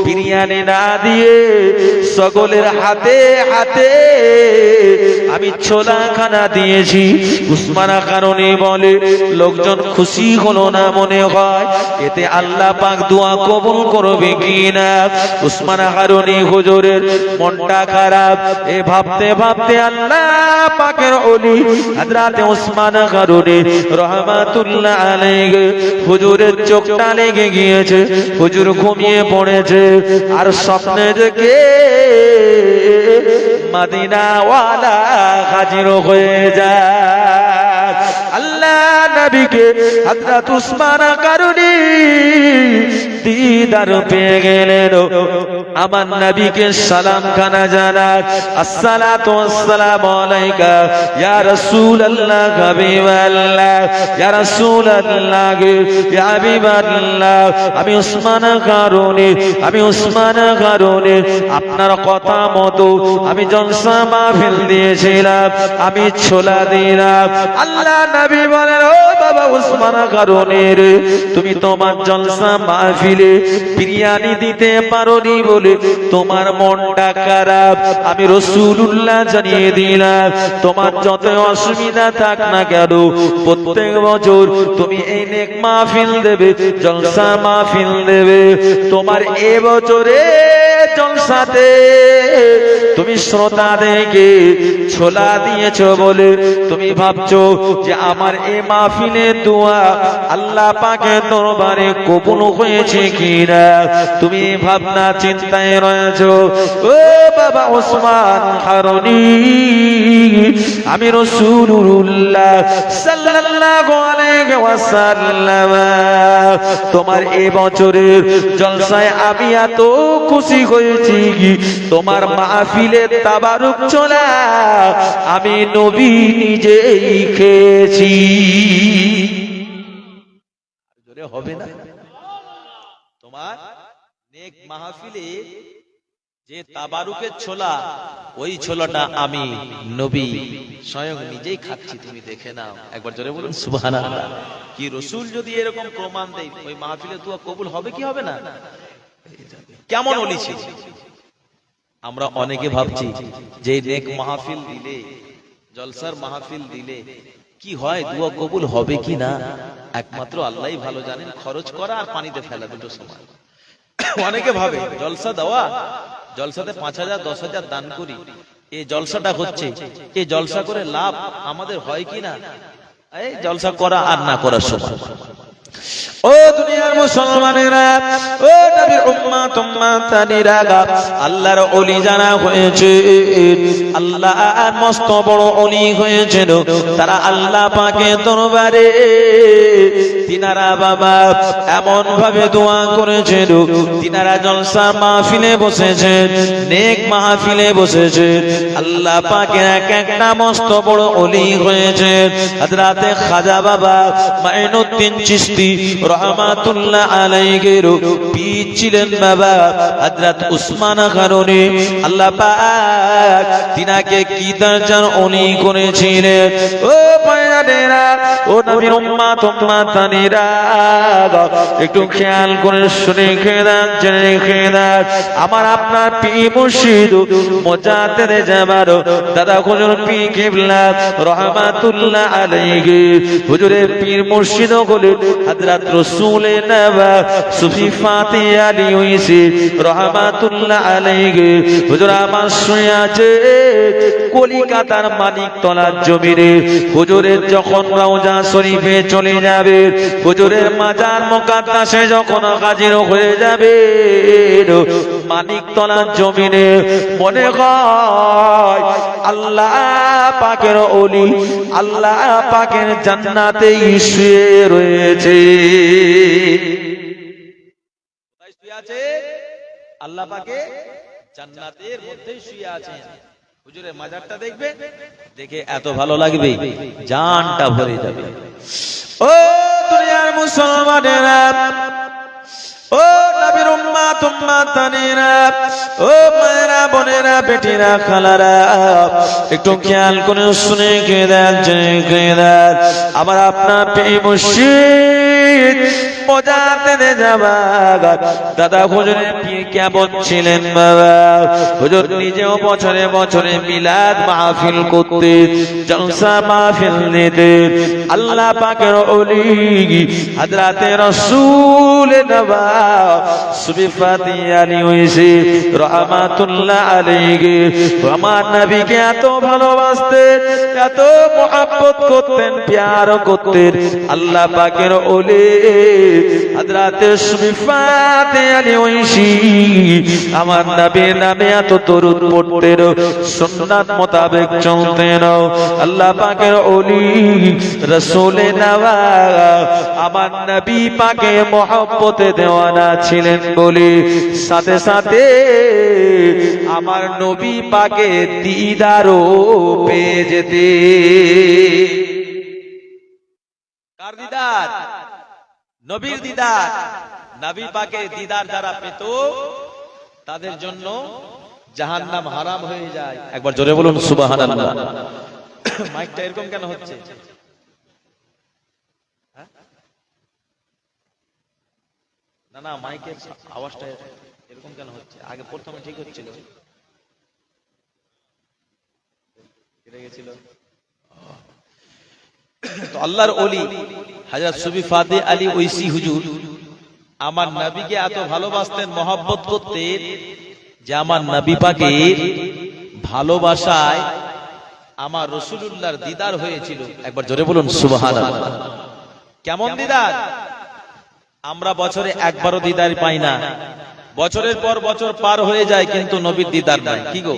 বিরিয়ানি না দিয়ে সকলের হাতে হাতে আমি ছোলা খানা দিয়েছি। ওসমান হারুনী বলে, লোকজন খুশি হলো না মনে হয়, এতে আল্লাহ পাক দোয়া কবুল করবে কিনা। ওসমান হারুনী হুজুরের মনটা খারাপ, এ ভাবতে ভাবতে আল্লাহ পাকের ওলি হযরত ওসমান হারুনী রাহমাতুল্লাহ আলাইহি হুজুরের চোখটা লেগে গিয়েছে, হুজুর ঘুমিয়ে পড়েছে। আর স্বপ্নে দেখে মদিনাওয়ালা হাজির হয়ে যায়। আল্লাহ নবীকে হযরত ওসমান হারুনী দিদার পেয়ে গেলেন। আমার নবীকে সালাম খানা জানান, আসসালাতু ওয়াসসালামু আলাইকা ইয়া রাসূলুল্লাহ হাবিবাল্লাহ, ইয়া রাসূলুল্লাহ ইয়া হাবিবাল্লাহ। আমি ওসমান হারুনী, আমি ওসমান হারুনী আপনার কথা মতো আমি জলসা মাহফিল দিয়েছিলাম, আমি ছোলা দিলাম। আল্লাহ নবী বলেন, ও বাবা ওসমান কারণের তুমি তোমার জলসা মাহফিলে বিরিয়ানি দিতে পারোনি বলে তোমার মনটা খারাপ, আমি রাসূলুল্লাহ জানিয়ে দিলাম তোমার যত অসুবিধা থাক না কেন প্রত্যেক বছর তুমি এই নেক মাহফিল দেবে, জলসা মাহফিল দেবে। তোমার এবছরে জলসাতে তুমি শ্রোতাদেরকে ছোলা দিয়েছো বলে তুমি ভাবছো যে আমার এই মাহফিলের দোয়া আল্লাহ পাকের দরবারে কবুল হয়েছে কিনা, তুমি ভাবনা চিন্তায় রয়েছো। ও বাবা ওসমান হারুনি, আমি রাসূলুল্লাহ সাল্লাল্লাহু আলাইহি ওয়াসাল্লাম তোমার এই বছরের জলসায় আমি এত খুশি হয়েছি, তোমার মাহফিলের তাবারুক ছোলা আমি নবী নিজেই খেয়েছি। জোরে হবে না? তোমার নেক মাহফিলে যে তাবারুকের ছোলা, ওই ছোলাটা আমি নবী স্বয়ং নিজেই খাচ্ছি, তুমি দেখে নাও। একবার জোরে বলুন সুবহানাল্লাহ। কি রাসূল যদি এরকম প্রমাণ দেয়, ওই মাহফিলে দোয়া কবুল হবে কি হবে না? কেমন ওলি ছিল। আমরা অনেকে ভাবছি যে নেক মাহফিল দিলে, জলসার মাহফিল দিলে কি হয়, দোয়া কবুল হবে কি না একমাত্র আল্লাহই ভালো জানেন। খরচ করা আর পানিতে ফেলা দুটো সমান। অনেকে ভাবে জলসা দেওয়া, জলসাতে 5,000 10,000 দান করি, এই জলসাটা হচ্ছে, এই জলসা করে লাভ আমাদের হয় কি না, এই জলসা করা আর না করার সমান। ও দুনিয়ার মুসলমানেরা, ও নবীর উম্মত উম্মাতানিরা, আল্লাহর ওলি জানা হয়েছে, আল্লাহ মস্ত বড় ওলি হয়েছিল, তারা আল্লাহ পাকের দরবারে তিনারা বাবা এমন ভাবে দোয়া করেছিল, তিনারা জলসা মাহফিলে বসেছেন, নেক মাহফিলে বসেছেন, আল্লাহ পাকের এক একটা মস্ত বড় ওলি হয়েছে। হযরতে খাজা বাবা মাইনুদ্দিন চিশতি রহমাতুল্লাহ আলাইহির পীর ছিলেন বাবা হযরত উসমান কারণে আল্লাহ পাক তিনাকে কি দরজার ওলি করেছিলেন। ও ভাইয়েরা, ও নবীর উম্মত উম্মাতানিরা, একটু খেয়াল করে শুনে খেদান, জেনে খেদান। আমার আপনার পীর মুর্শিদ মুজাদ্দিদ জামান দাদা হুজুর পীর কিবলা রহমাতুল্লাহ আলাইহি, হুজুরের পীর মুর্শিদ হলেন হযরত রাসূলে নবা সুফি ফাতি আলী ওয়াইসি রহমাতুল্লাহ আলাইহি। হুজুর আমার শুনে আছে কলিকাতার মানিকতলার জমিনে হুজুরের যখন রওজা শরীফে চলে যাবে, হুজুরের মাজার মুকাদ্দাসে যখন হাজির হয়ে যাবে, মানিকতলার জমিনে মনে হয় আল্লাহ পাকের ওলি আল্লাহ পাকের জান্নাতেই শুয়ে রয়েছে। আল্লাহ পাকে জান্নাতের মধ্যে শুয়ে আছেন। হুজুরের মাজারটা দেখবে, দেখে এত ভালো লাগবে, জানটা ভরে যাবে। ও দুনিয়ার মুসলমানেরা, ও নবীর উম্মত উম্মাতানিরা, ও মায়েরা বোনেরা বেটিরা খালারা, একটু খেয়াল করে শুনে খেদান, জেনে খেদান। আমার আপনার পীর মুর্শিদ মুজাদ্দিদ জামান দাদা হুজুরের পীর কেমন ছিলেন বাবা, হুজুর নিজেও বছরে বছরে মিলাদ মাহফিল করতেন, জলসা মাহফিল দিতেন। আল্লাহ পাকের ওলি হযরতে রাসূল নবা সুফি ফাতি আলী ওয়াইসি রহমাতুল্লাহ আলাইহি আমার নবীকে এত ভালোবাসতেন, এত মুহাব্বত করতেন, প্যার করতেন। আল্লাহ পাকের ওলি হযরতে সুফি ফাতি আলী ওয়াইসি আমার নবীর নামে এত দরুদ পড়তেন, সুন্নাত মোতাবেক চলতেন। আল্লাহ পাকের ওলি রাসূলে নবা আমার নবী পাকে মুহাব্বতে দেওয়ানা ছিলেন বলে সাথে সাথে আমার নবী পাকে দিদারও পেয়ে যেতে। কার দিদার? নবীর দিদার। নবী পাকে দিদার যারা পেত তাদের জন্য জাহান্নাম হারাম হয়ে যায়। একবার জোরে বলুন সুবহানাল্লাহ। মাইকটা এরকম কেন হচ্ছে? না না, মাইকের আওয়াজটা এরকম কেন হচ্ছে? আগে প্রথমে ঠিক হচ্ছিল, কেটে গেছিল। তো আল্লাহর ওলি হযরত সুফি ফাদে আলী ওইসি হুজুর আমার নবীকে এত ভালোবাসতেন, মহব্বত করতেন, যে আমার নবী পাকের ভালোবাসায় আমার রাসূলুল্লাহর দিদার হয়েছিল। একবার জোরে বলুন সুবহানাল্লাহ। কেমন দিদার? আমরা বছরে একবারও দিদার পাই না, বছরের পর বছর পার হয়ে যায় কিন্তু নবীর দিদার নাই। কি গো,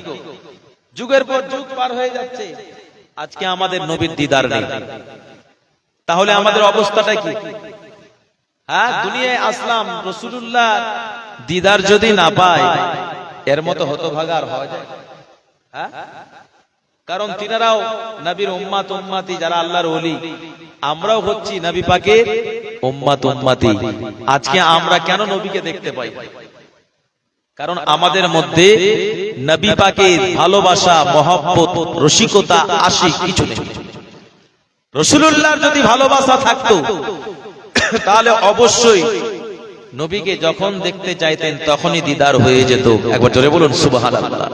যুগের পর যুগ পার হয়ে যাচ্ছে, আজকে আমাদের নবীর দিদার নেই। তাহলে আমাদের অবস্থাটা কি? হ্যাঁ, দুনিয়ায় আসলাম, রাসূলুল্লাহ দিদার যদি না পাই, এর মতো হতভাগা আর হওয়া যায়? হ্যাঁ, কারণ তিনারাও নবীর উম্মত উম্মতি, যারা আল্লাহর ওলি, আমরাও হচ্ছি নবী পাকের উম্মত উম্মতি। আজকে আমরা কেন নবীকে দেখতে পাই? কারণ আমাদের মধ্যে নবী পাকের ভালোবাসা, মহব্বত, রসিকতা, আশিক কিছু নেই। রাসূলুল্লাহর যদি ভালোবাসা থাকতো তাহলে অবশ্যই নবীকে যখন দেখতে চাইতেন তখনই দিদার হয়ে যেত। একবার জোরে বলুন সুবহানাল্লাহ।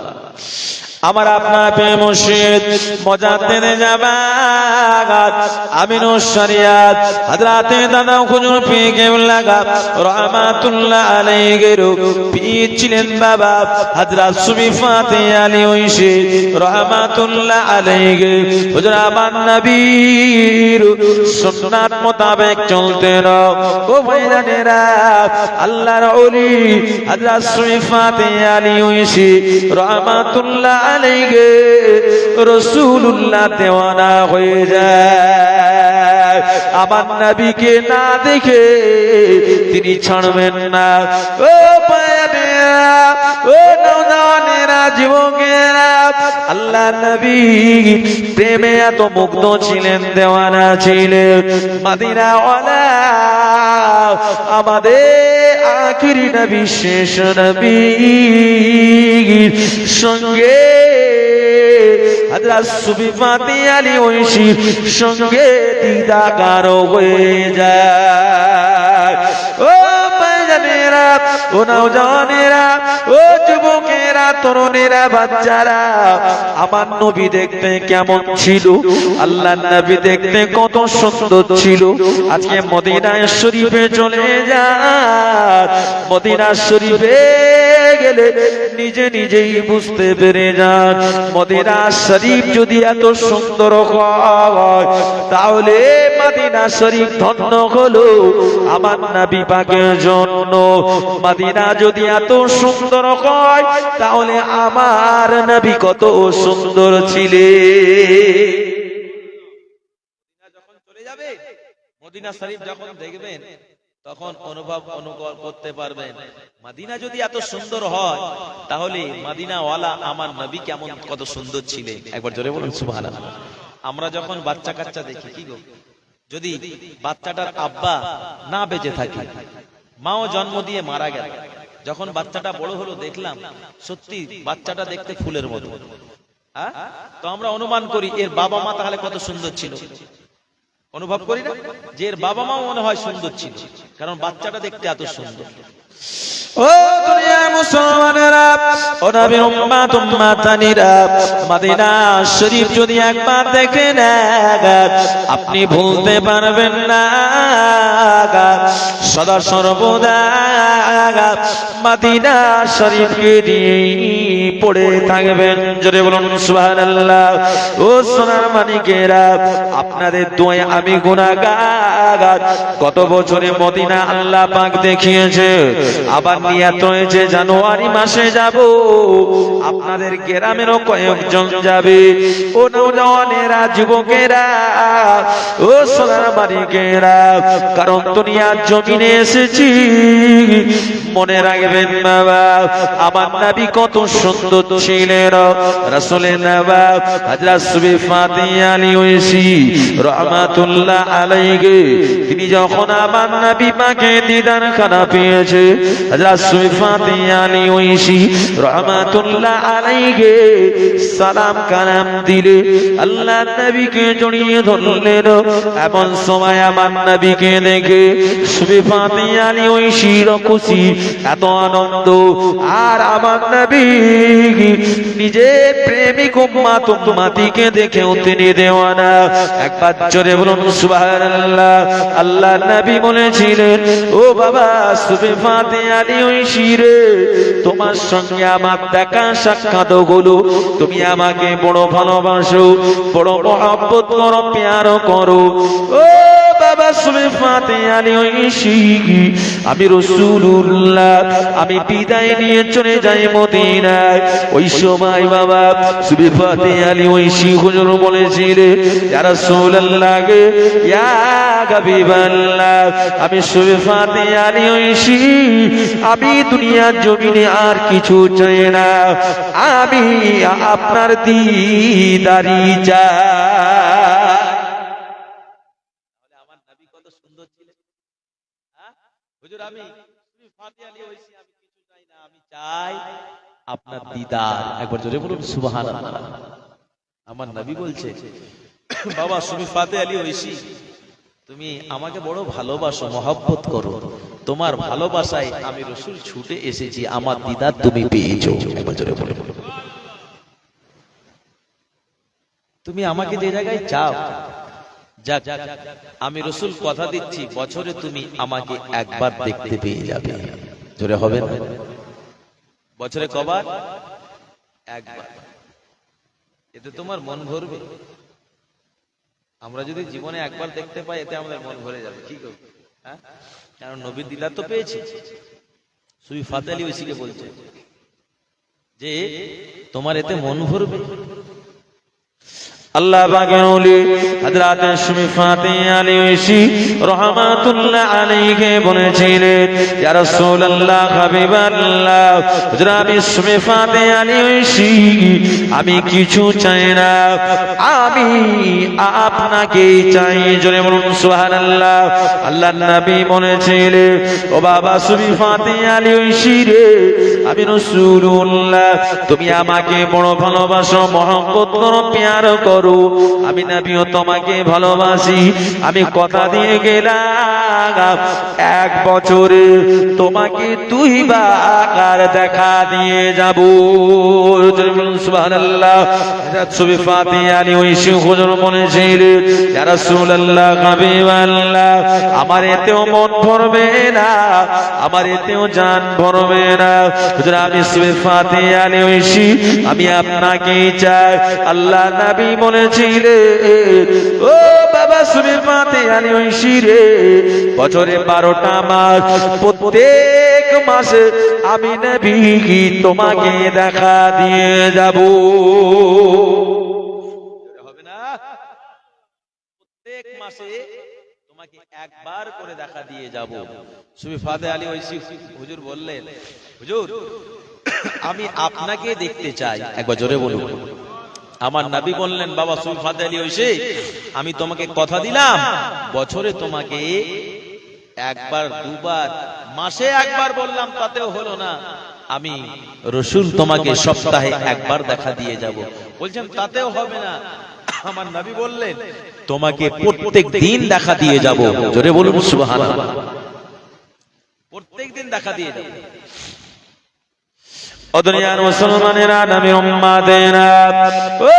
আমার আপনার প্রেম মুর্শিদ মুজাদ্দিদ জামাত আমিনুশ শরিয়াত হযরতে দাদা হুজুর পীর কেবলা রাহমাতুল্লাহ আলাইহির পীর ছিলেন বাবা হযরত সুফি ফাতে আলী ওইসি রাহমাতুল্লাহ আলাইহি। হুজুর আমার নবীর সুন্নাত মোতাবেক চলতেন। ও ভাইরানেরা, আল্লাহর ওলি হযরত সুফি ফাতে আলী ওইসি রাহমাতুল্লাহ আলাইহি রাসূলুল্লাহ দেওয়ানা হয়ে যায়। আমার নবীকে না দেখে তিনি ছাড়বেন না। ও পায়নেরা, ও নওজওয়ানেরা, যুবকেরা, আল্লাহ নবী প্রেমে এত মুগ্ধ ছিলেন, দেওয়ানা ছিলেন। মদিনা ওয়ালা আমাদের আখিরি নবী, শেষ নবী সঙ্গে হযরত সুফি ফাতে আলী ওইসির সঙ্গে দিদার হয়ে যায়। ও ভাইজানেরা, ও নওজওয়ানেরা, ও যুবকেরা, তরুণেরা, বাচ্চারা, আমার নবী দেখতে কেমন ছিল? আল্লাহর নবী দেখতে কত সুন্দর ছিল। আজকে মদিনা শরীফে চলে যান, মদিনা শরীফে গেলে নিজে নিজেই বুঝতে পেরে যান, মদিনা শরীফ যদি এত সুন্দর হয় তাহলে মদিনা শরীফ ধন্য হলো আমার নবী পাকের জন্য। মদিনা যদি এত সুন্দর হয় তাহলে আমার নবী কত সুন্দর ছিলেন। যখন চলে যাবে, মদিনা শরীফ যখন দেখবেন তখন অনুভব করতে পারবেন মদিনা যদি এত সুন্দর হয় তাহলে মদিনাওয়ালা আমার নবী কেমন কত সুন্দর ছিলেন। একবার জোরে বলুন সুবহানাল্লাহ। আমরা যখন বাচ্চা কাচ্চা দেখি, কি গো, যদি বাচ্চাটার আব্বা না বেঁচে থাকে, মাও জন্ম দিয়ে মারা গেল, যখন বাচ্চাটা বড় হলো দেখলাম সত্যি বাচ্চাটা দেখতে ফুলের মতো, হ্যাঁ, তো আমরা অনুমান করি এর বাবা মা তাহলে কত সুন্দর ছিল। অনুভব করি না যে এর বাবা মাও মনে হয় সুন্দর ছিল, কারণ বাচ্চাটা দেখতে এত সুন্দর। ও দুনিয়ার মুসলমানেরা, ও নবীর উম্মত উম্মাতানিরা, মদিনা শরীফ যদি একবার দেখেন আপনি ভুলতে পারবেন না। সদা সর্বদা মদিনা শরীফকে নিয়ে পড়ে থাকবেন। জোরে বলুন সুবহানাল্লাহ। ও সোনার মানিকেরা, আপনাদের দোয়ায় আমি গুনাহগার। কত বছরে মদিনা আল্লাহ পাক দেখিয়েছে, আবার নিয়ত হয়েছে জানুয়ারি মাসে যাব, আপনাদের গ্রামেরও কয়েকজন যাবে। ও নওজওয়ানেরা, যুবকেরা, ও সোনার মানিকেরা, কারণ দুনিয়ার জমিনে এসেছি, মনে রাখবেন বাবা আমার নবী কত সুন্দর সুন্দর ছিলেন রাসূলের নবাব হযরত সুবি ফাতিহা আলী ঐশী রাহমাতুল্লাহ আলাইহি। তিনি যখন আমার নবী পাকে দিদার খানা পেয়েছে হযরত সুবি ফাতিহা আলী ঐশী রাহমাতুল্লাহ আলাইহি সালাম কালাম দিলে আল্লাহ নবীকে জড়িয়ে ধরলেন। এমন সময় আমার নবীকে দেখে সুবি ফাতিহা আলী ঐশীর খুশি, এত আনন্দ, আর আমার নবী নিজের প্রেমিক উম্মত উম্মতিকে দেখেও তিনি দেওয়ানা। একবার জোরে বলুন সুবহানাল্লাহ। আল্লাহ নবী বলেছিলেন, ও বাবা সুবি ফাতিহা আলী ঐশী রে, তোমার সঙ্গে আমার দেখা সাক্ষাৎ হলো, তুমি আমাকে বড় ভালোবাসো, বড় মহব্বত করো, প্যার করো। ও বাবা সুবি ফাতিহা আলী ঐশী, আমি রাসূলুল্লাহ, আমি বিদায় নিয়ে চলে যাই মদিনায়। ওই সময় বাবা সুবি ফাতিহা আলী ঐশী হুজুর বলেছিলেন, ইয়া রাসূলুল্লাহ গে, ইয়া হাবিবাল্লাহ, আমি সুবি ফাতিহা আলী ঐশী, আমি দুনিয়ার জমিনে আর কিছু চাই না, আমি আপনার দিদারি চাই। আমার নবী কত সুন্দর ছিলেন। হুজুর আমি সুবি ফাতিহা আলী ঐশী, আমি কিছু চাই না, আমি চাই আপনার দিদার। একবার জোরে বলুন সুবহানাল্লাহ। আমার নবী বলছে, বাবা সুবি ফাতিহা আলী ঐশী, তুমি আমাকে বড় ভালোবাসো, মহব্বত করো, তোমার ভালোবাসায় আমি রাসূল ছুটে এসেছি, আমার দিদার তুমি পেয়েছো। একবার জোরে বলুন। তুমি আমাকে যে জায়গায় চাও, যাক আমি রাসূল কথা দিচ্ছি, বছরে তুমি আমাকে একবার দেখতে পেয়ে যাবে। জোরে হবে না? বছরে কবার? একবার। এতে তোমার মন ভরবে। আমরা যদি জীবনে একবার দেখতে পাই, এতে আমাদের মন ভরে যাবে। কি করব? হ্যাঁ, কারণ নবীর দিদার তো পেয়েছি। সুবি ফাতিহা আলী ঐশীকে বলছে যে তোমার এতে মন ভরবে। আল্লাহ পাকের ওলি হযরত সুবি ফাতিহা আলী ঐশী রাহমাতুল্লাহ আলাইহি বলেছিলেন, ইয়া রাসূলুল্লাহ, হাবিবাল্লাহ, হুজুর আমি সুবি ফাতিহা আলী ঐশী, আমি কিছু চাই না, আমি আপনাকে চাই। জোরে বলুন সুবহানাল্লাহ। আল্লাহর নবী বলেছিলেন, ও বাবা সুবি ফাতিহা আলী ঐশী রে, আমি রাসূলুল্লাহ, তুমি আমাকে বড় ভালোবাসো, মহব্বত করো, প্যার করো, আমি নবীও তোমাকে ভালোবাসি। আমি কথা দিয়ে গেলাম, এক বছরে তোমাকে দুইবার দেখা দিয়ে যাব। সুবহানাল্লাহ। সুবি ফাতিহা আলী ঐশী হুজুর বলেছিলেন, ইয়া রাসূলুল্লাহ, হাবিবাল্লাহ, আমার এতেও মন ভরবে না, আমার এতেও জান ভরবে না, হুজুর আমি সুবি ফাতিহা আলী ঐশী, আমি আপনাকেই চাই। আল্লাহ নবী বলেছিলেন, ও বাবা সুবি ফাতিহা আলী ঐশী রে, বছরে 12টা মাস, প্রত্যেক মাসে আমি নবী তোমাকে দেখা দিয়ে যাব। হবে না? প্রত্যেক মাসে তোমাকে একবার করে দেখা দিয়ে যাব। সুবি ফাতিহা আলী ঐশী হুজুর বললেন, হুজুর আমি আপনাকে দেখতে চাই। একবার জোরে বলুন। আমার নবী বললেন, বাবা সুবি ফাতিহা আলী ঐশী, আমি তোমাকে কথা দিলাম, বছরে তোমাকে একবার দুবার, মাসে একবার বললাম, তাতেও হলো না, আমি রাসূল তোমাকে সপ্তাহে একবার দেখা দিয়ে যাব। বলছেন তাতেও হবে না, আমার নবী বললেন তোমাকে প্রত্যেক দিন দেখা দিয়ে যাব। জোরে বলুন সুবহানাল্লাহ। প্রত্যেক দিন দেখা দিয়ে যাব। ও দুনিয়ার মুসলমানেরা, নবীর উম্মতেরা, ও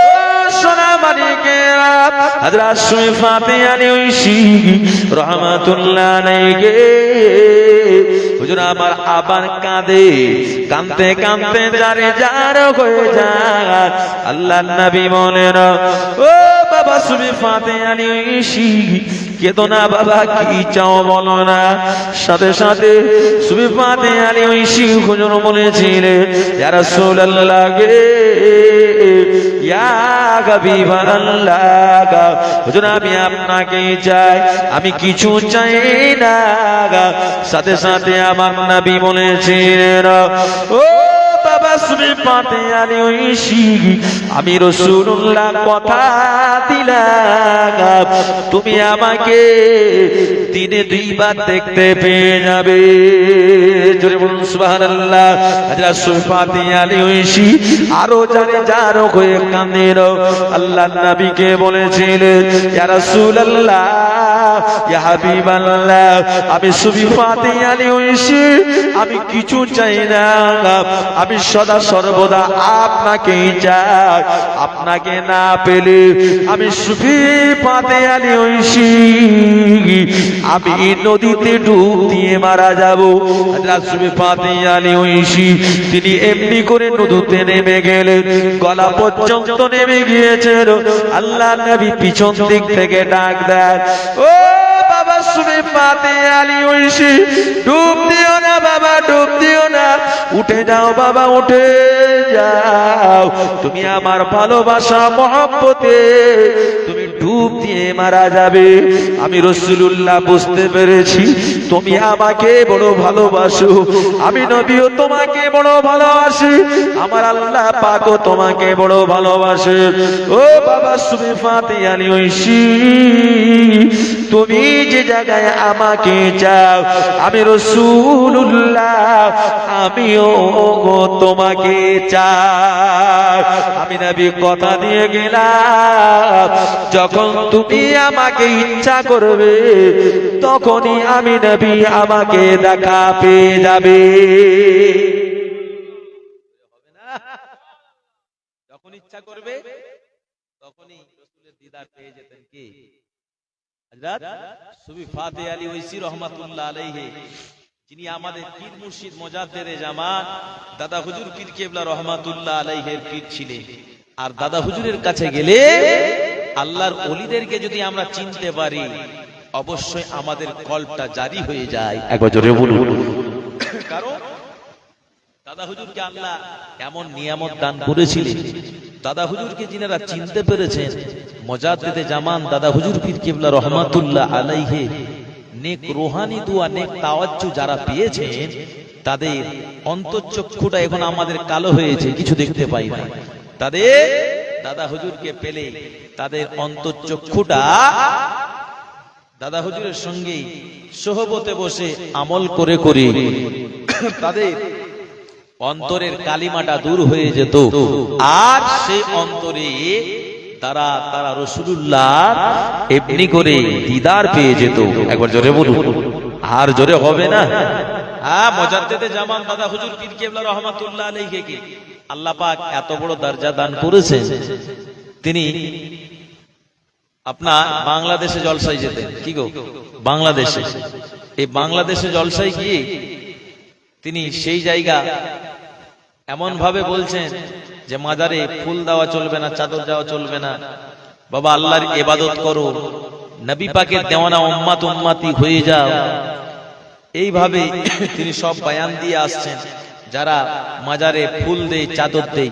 সোনা মানিকেরা, হযরত সুবি ফাতিহা আলী ঐশী রাহমাতুল্লাহ আলাইহি হুজুর আমার আবার কাঁদে, কাঁদতে কাঁদতে যারে যার হয়ে যায়। আল্লাহর নবী বলেন, ও বাবা সুবি ফাতিহা আলী ঐশী, কেঁদো না বাবা, কি চাও বলো না। সাথে সাথে সুবি ফাতিহা আলী ঐশী হুজুর বলেছিলেন, ইয়া রাসূলুল্লাহ গে, ইয়া হাবিবাল্লাহ, হুজুর আমি আপনাকে চাই, আমি কিছু চাই না। সাথে সাথে আমার নবী বলেছিলেন, ও বাবা সুবি পাতে আলী ঐশী আমি রাসূলুল্লাহ কথা দিলাম তুমি আমাকে দিনে দুইবার দেখতে পেয়ে যাবে। জোরে বলুন সুবহানাল্লাহ। হযরত সুবি পাতে আলী ঐশী আরো জানে যারো হয়ে কাঁদেন। আল্লাহর নবীকে বলেছিলেন ইয়া রাসূলুল্লাহ ইয়া হাবিবাল্লাহ আমি সুবি পাতে আলী ঐশী আমি কিছু চাই না, আমি সদা সর্বদা আপনাকেই চাই। আপনাকে না পেলে আমি সুবি পাতে আলী ঐশী আমি নদীতে ডুব দিয়ে মারা যাব। হযরত সুবি পাতে আলী ঐশী তিনি এমনি করে নদীতে নেমে গেলেন, গলা পর্যন্ত নেমে গিয়েছেন। আল্লাহ নবী পিছন দিক থেকে ডাক দেন, ও বাবা সুবি পাতে আলী ঐশী ডুব দিও না বাবা, ডুব দিও না, উঠে যাও বাবা, উঠে যাও। তুমি আমার ভালোবাসা মহব্বতে তুমি ডুব দিয়ে মারা যাবে। আমি রাসূলুল্লাহ বুঝতে পেরেছি তুমি আমাকে বড় ভালোবাসো, আমি নবীও তোমাকে বড় ভালোবাসি, আমার আল্লাহ পাকও তোমাকে বড় ভালোবাসে। ও বাবা সুবি পাতে আলী ঐশী তুমি যে জায়গায় আমাকে চাও আমি রাসূলুল্লাহ আমিও তোমাকে চাই। আমি নবী কথা দিয়ে গেলাম যখন তুমি আমাকে ইচ্ছা করবে তখনই আমি নবী আমাকে দেখা পেয়ে যাবে। যখন ইচ্ছা করবে তখনই রাসূলের দিদার পেয়ে যেতেন কি হযরত সুবি পাতে আলী ঐশী রাহমাতুল্লাহ আলাইহি, যিনি আমাদের পীর মুর্শিদ মুজাদ্দেদে জামান দাদা হুজুর পীর কেবলা রাহমাতুল্লাহ আলাইহির পীর ছিলেন। আর দাদা হুজুরের কাছে গেলে আল্লাহর ওলিদেরকে যদি আমরা চিনতে পারি অবশ্যই আমাদের কল্পটা জারি হয়ে যায়। একবার জোরে বলুন। কারণ দাদা হুজুরকে আল্লাহ এমন নিয়ামত দান করেছিলেন, দাদা হুজুরকে যিনারা চিনতে পেরেছেন মুজাদ্দেদে জামান দাদা হুজুর পীর কেবলা রাহমাতুল্লাহ আলাইহি নেক রুহানি দোয়া নেক তাওয়াজ্জু যারা পেয়েছেন তাদের অন্তঃচক্ষুটা এখন আমাদের কালো হয়েছে, কিছু দেখতে পাই না। তাদের দাদা হুজুরকে পেলে তাদের অন্তঃচক্ষুটা দাদা হুজুরের সঙ্গে সোহবতে বসে আমল করে করে তাদের অন্তরের কালিমাটা দূর হয়ে যেত, আর সেই অন্তরে তারা রাসূলুল্লাহ এমনি করে দিদার পেয়ে যেত। একবার জোরে বলুন। আর জোরে হবে না? হ্যাঁ, মুজাদ্দেদে জামান দাদা হুজুর পীর কেবলা রাহমাতুল্লাহ আলাইহি আল্লাহ পাক এত বড় দরজা দান করেছেন, তিনি আপনার বাংলাদেশে জলসায় যেতেন। কি গো বাংলাদেশে, এই বাংলাদেশে জলসায় গিয়ে তিনি সেই জায়গা এমন ভাবে বলছেন যে মাজারে ফুল দেওয়া চলবে না, চাদর দেওয়া চলবে না, বাবা আল্লাহর ইবাদত করো, নবী পাকের দেওয়ানা উম্মত উম্মতি হয়ে যাও। এইভাবে তিনি সব বয়ান দিয়ে আসছেন। যারা মাজারে ফুল দেয় চাদর দেয়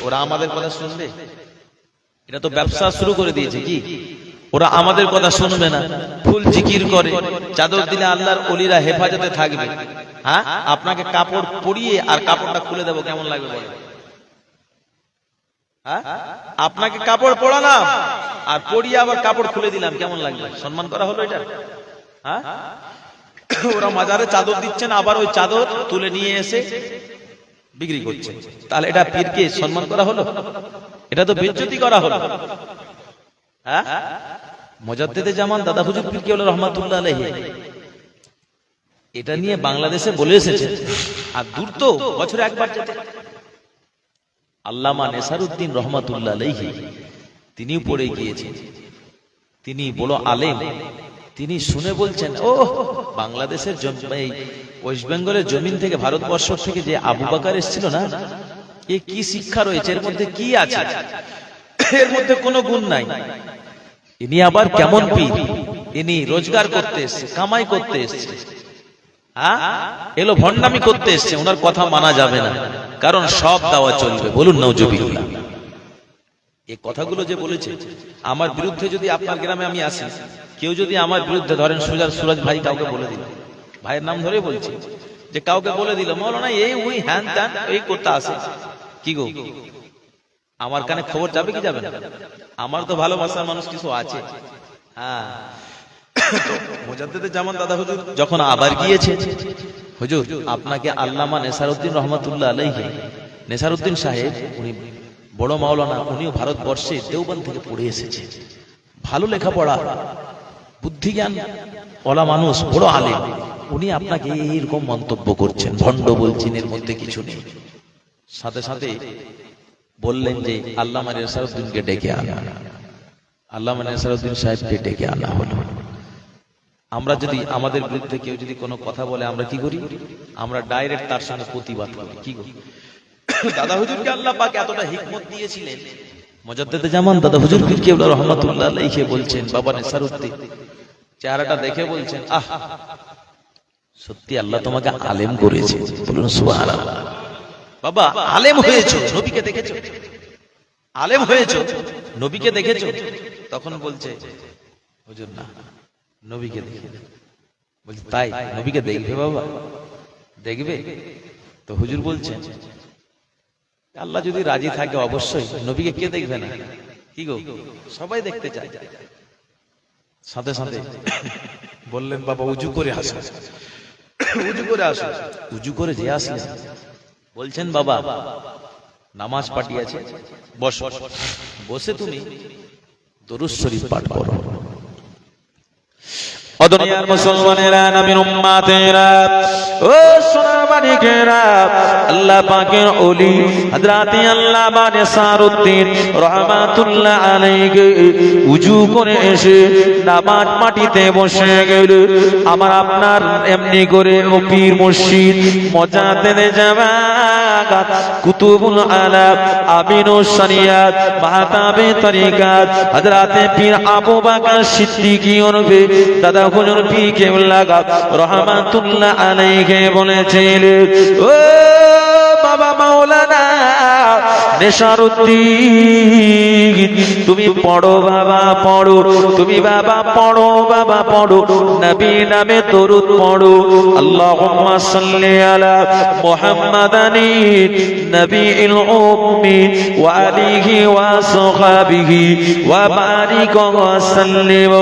ওরা আমাদের কথা শুনবে? এটা তো ব্যবসা শুরু করে দিয়েছে। কি ওরা আমাদের কথা শুনবে না? ফুল জিকির করে, চাদর দিলে আল্লাহর ওলিরা হেফাজতে থাকবে। হ্যাঁ, আপনাকে কাপড় পরিয়ে আর কাপড়টা খুলে দেবো, কেমন লাগবে বলেন? হ্যাঁ, আপনাকে কাপড় পরালাম আর পরিয়ে আবার কাপড় খুলে দিলাম, কেমন লাগবে? সম্মান করা হলো এটা? হ্যাঁ, ওরা মাজারে চাদর দিচ্ছেন, আবার ওই চাদর তুলে নিয়ে এসে বিক্রি করছে, তাহলে এটা পীরকে সম্মান করা হলো? এটা তো বেইজ্জতি করা হলো। হ্যাঁ, মুজাদ্দেদে জামান দাদা হুজুর পীর কেবলা রাহমাতুল্লাহ আলাইহি এটা নিয়ে বাংলাদেশে বলে এসেছেন। আর দূর তো বছরে একবার যেতে। আল্লামা নেসারউদ্দিন রহমাতুল্লাহ আলাইহি তিনিও পড়ে গিয়েছেন, তিনি বড় আলেম। তিনি শুনে বলছেন, ও বাংলাদেশের ওয়েস্ট বেঙ্গলের জমিন থেকে ভারতবর্ষ থেকে যে আবু বকর এসেছিল না, এ কি শিক্ষা রয়েছে এর মধ্যে? কি আছে এর মধ্যে? কোনো গুণ নাই। ইনি আবার কেমন পীর? ইনি রোজগার করতে এসছে, কামাই করতে এসছে। হ্যাঁ, এলো ভণ্ডামি করতে এসছে, ওনার কথা মানা যাবে না, কারণ সব দাওয়া চলবে। বলুন নাউজুবিল্লাহ। এই কথাগুলো যে বলেছে, আমার বিরুদ্ধে যদি আপনার গ্রামে আমি আসি, কেউ যদি আমার বিরুদ্ধে ধরেন সুরাজ ভাই কাউকে বলে দিল, ভাইয়ের নাম ধরে বলছি, যে কাউকে বলে দিল মৌলানা এই ওই হ্যান ত্যান এই করতে আসে, কি গো, আমার কানে খবর যাবে কি যাবে না? আমার তো ভালোবাসার মানুষ কিছু আছে। হ্যাঁ, মুজাদ্দিদে জামান দাদা হুজুর যখন আবার গিয়েছে, হুজুর আপনাকে আল্লামা নেসারউদ্দিন রহমাতুল্লাহ আলাইহি, নেসারউদ্দিন সাহেব উনি বড় মাওলানা, উনিও ভারতবর্ষে দেওবন্দ থেকে পড়ে এসেছে, ভালো লেখাপড়া, বুদ্ধি জ্ঞান ওলা মানুষ, বড় আলেম, উনি আপনাকে এইরকম মন্তব্য করছেন, ভণ্ড বলছেন, এর মধ্যে কিছু নেই। সাথে সাথে বললেন যে আল্লামা নেসারউদ্দিনকে ডেকে আনা। আল্লামা নেসারউদ্দিন সাহেবকে ডেকে আনা হলো। আমরা যদি আমাদের বিরুদ্ধে কেউ যদি কোনো কথা বলে, আমরা কি করি? আমরা ডাইরেক্ট তার সঙ্গে প্রতিবাদ করি। কি করি? দাদা হুজুরকে আল্লাহ পাক এতটা হিকমত দিয়েছিলেন, মুজাদ্দিদে জামান দাদা হুজুর পীর কেবলা রহমাতুল্লাহ আলাইহি বলছেন, বাবা নেসারউদ্দিন চেহারাটা দেখে বলছেন, আহ সত্যি আল্লাহ তোমাকে আলেম করেছে। বলুন সুবহানাল্লাহ। বাবা আলেম হয়েছো, নবীকে দেখেছো, আলেম হয়েছো, নবীকে দেখেছো। তখন বলছে হুজুর না, নবীকে দেখে। বলছে তাই? নবীকে দেখবে বাবা, দেখবে তো? হুজুর বলছেন আল্লাহ যদি রাজি থাকে অবশ্যই, নবীকে কে দেখবে না? কি গো, সবাই দেখতে চায়। সাথে সাথে বললেন বাবা উজু করে আসো, উজু করে আসো। উজু করে যে আসলেন, বলছেন বাবা নামাজ পাঠিয়েছে, বসো, বসে তুমি দরুদ শরীফ পাঠ করো। ও দুনিয়ার মুসলমানেরা, নবীর উম্মতেরা, ও সোনার মানিকেরা, আল্লাহ পাকের ওলি হযরতে আল্লামা নেসারউদ্দিন রহমাতুল্লাহ আলাইহি উজু করে এসে নামাজ মাটিতে বসে গেল। আমার আপনার এমনি করে ও পীর মুর্শিদ মুজাদ্দিদে জামাত কুতুবুল আলাম আমিনুস শরিয়াত মাহতাবে তরিকাত হযরতে পীর আবু বকর সিদ্দিকী ওরফে দাদা হুজুর পীর কেবলা রহমাতুল্লাহ আলাইহি বলেছিলেন, ও বাবা মাওলানা নেসারউদ্দিন, তুমি পড়ো বাবা পড়ো, তুমি বাবা পড়ো, বাবা পড়ো, নবী নামে দরুদ পড়ো। আল্লাহুম্মা সাল্লি আলা মুহাম্মাদানি নবীল উম্মি ওয়া আলিহি ওয়া সাহবিহি ওয়া বারিক ওয়া সাল্লিম।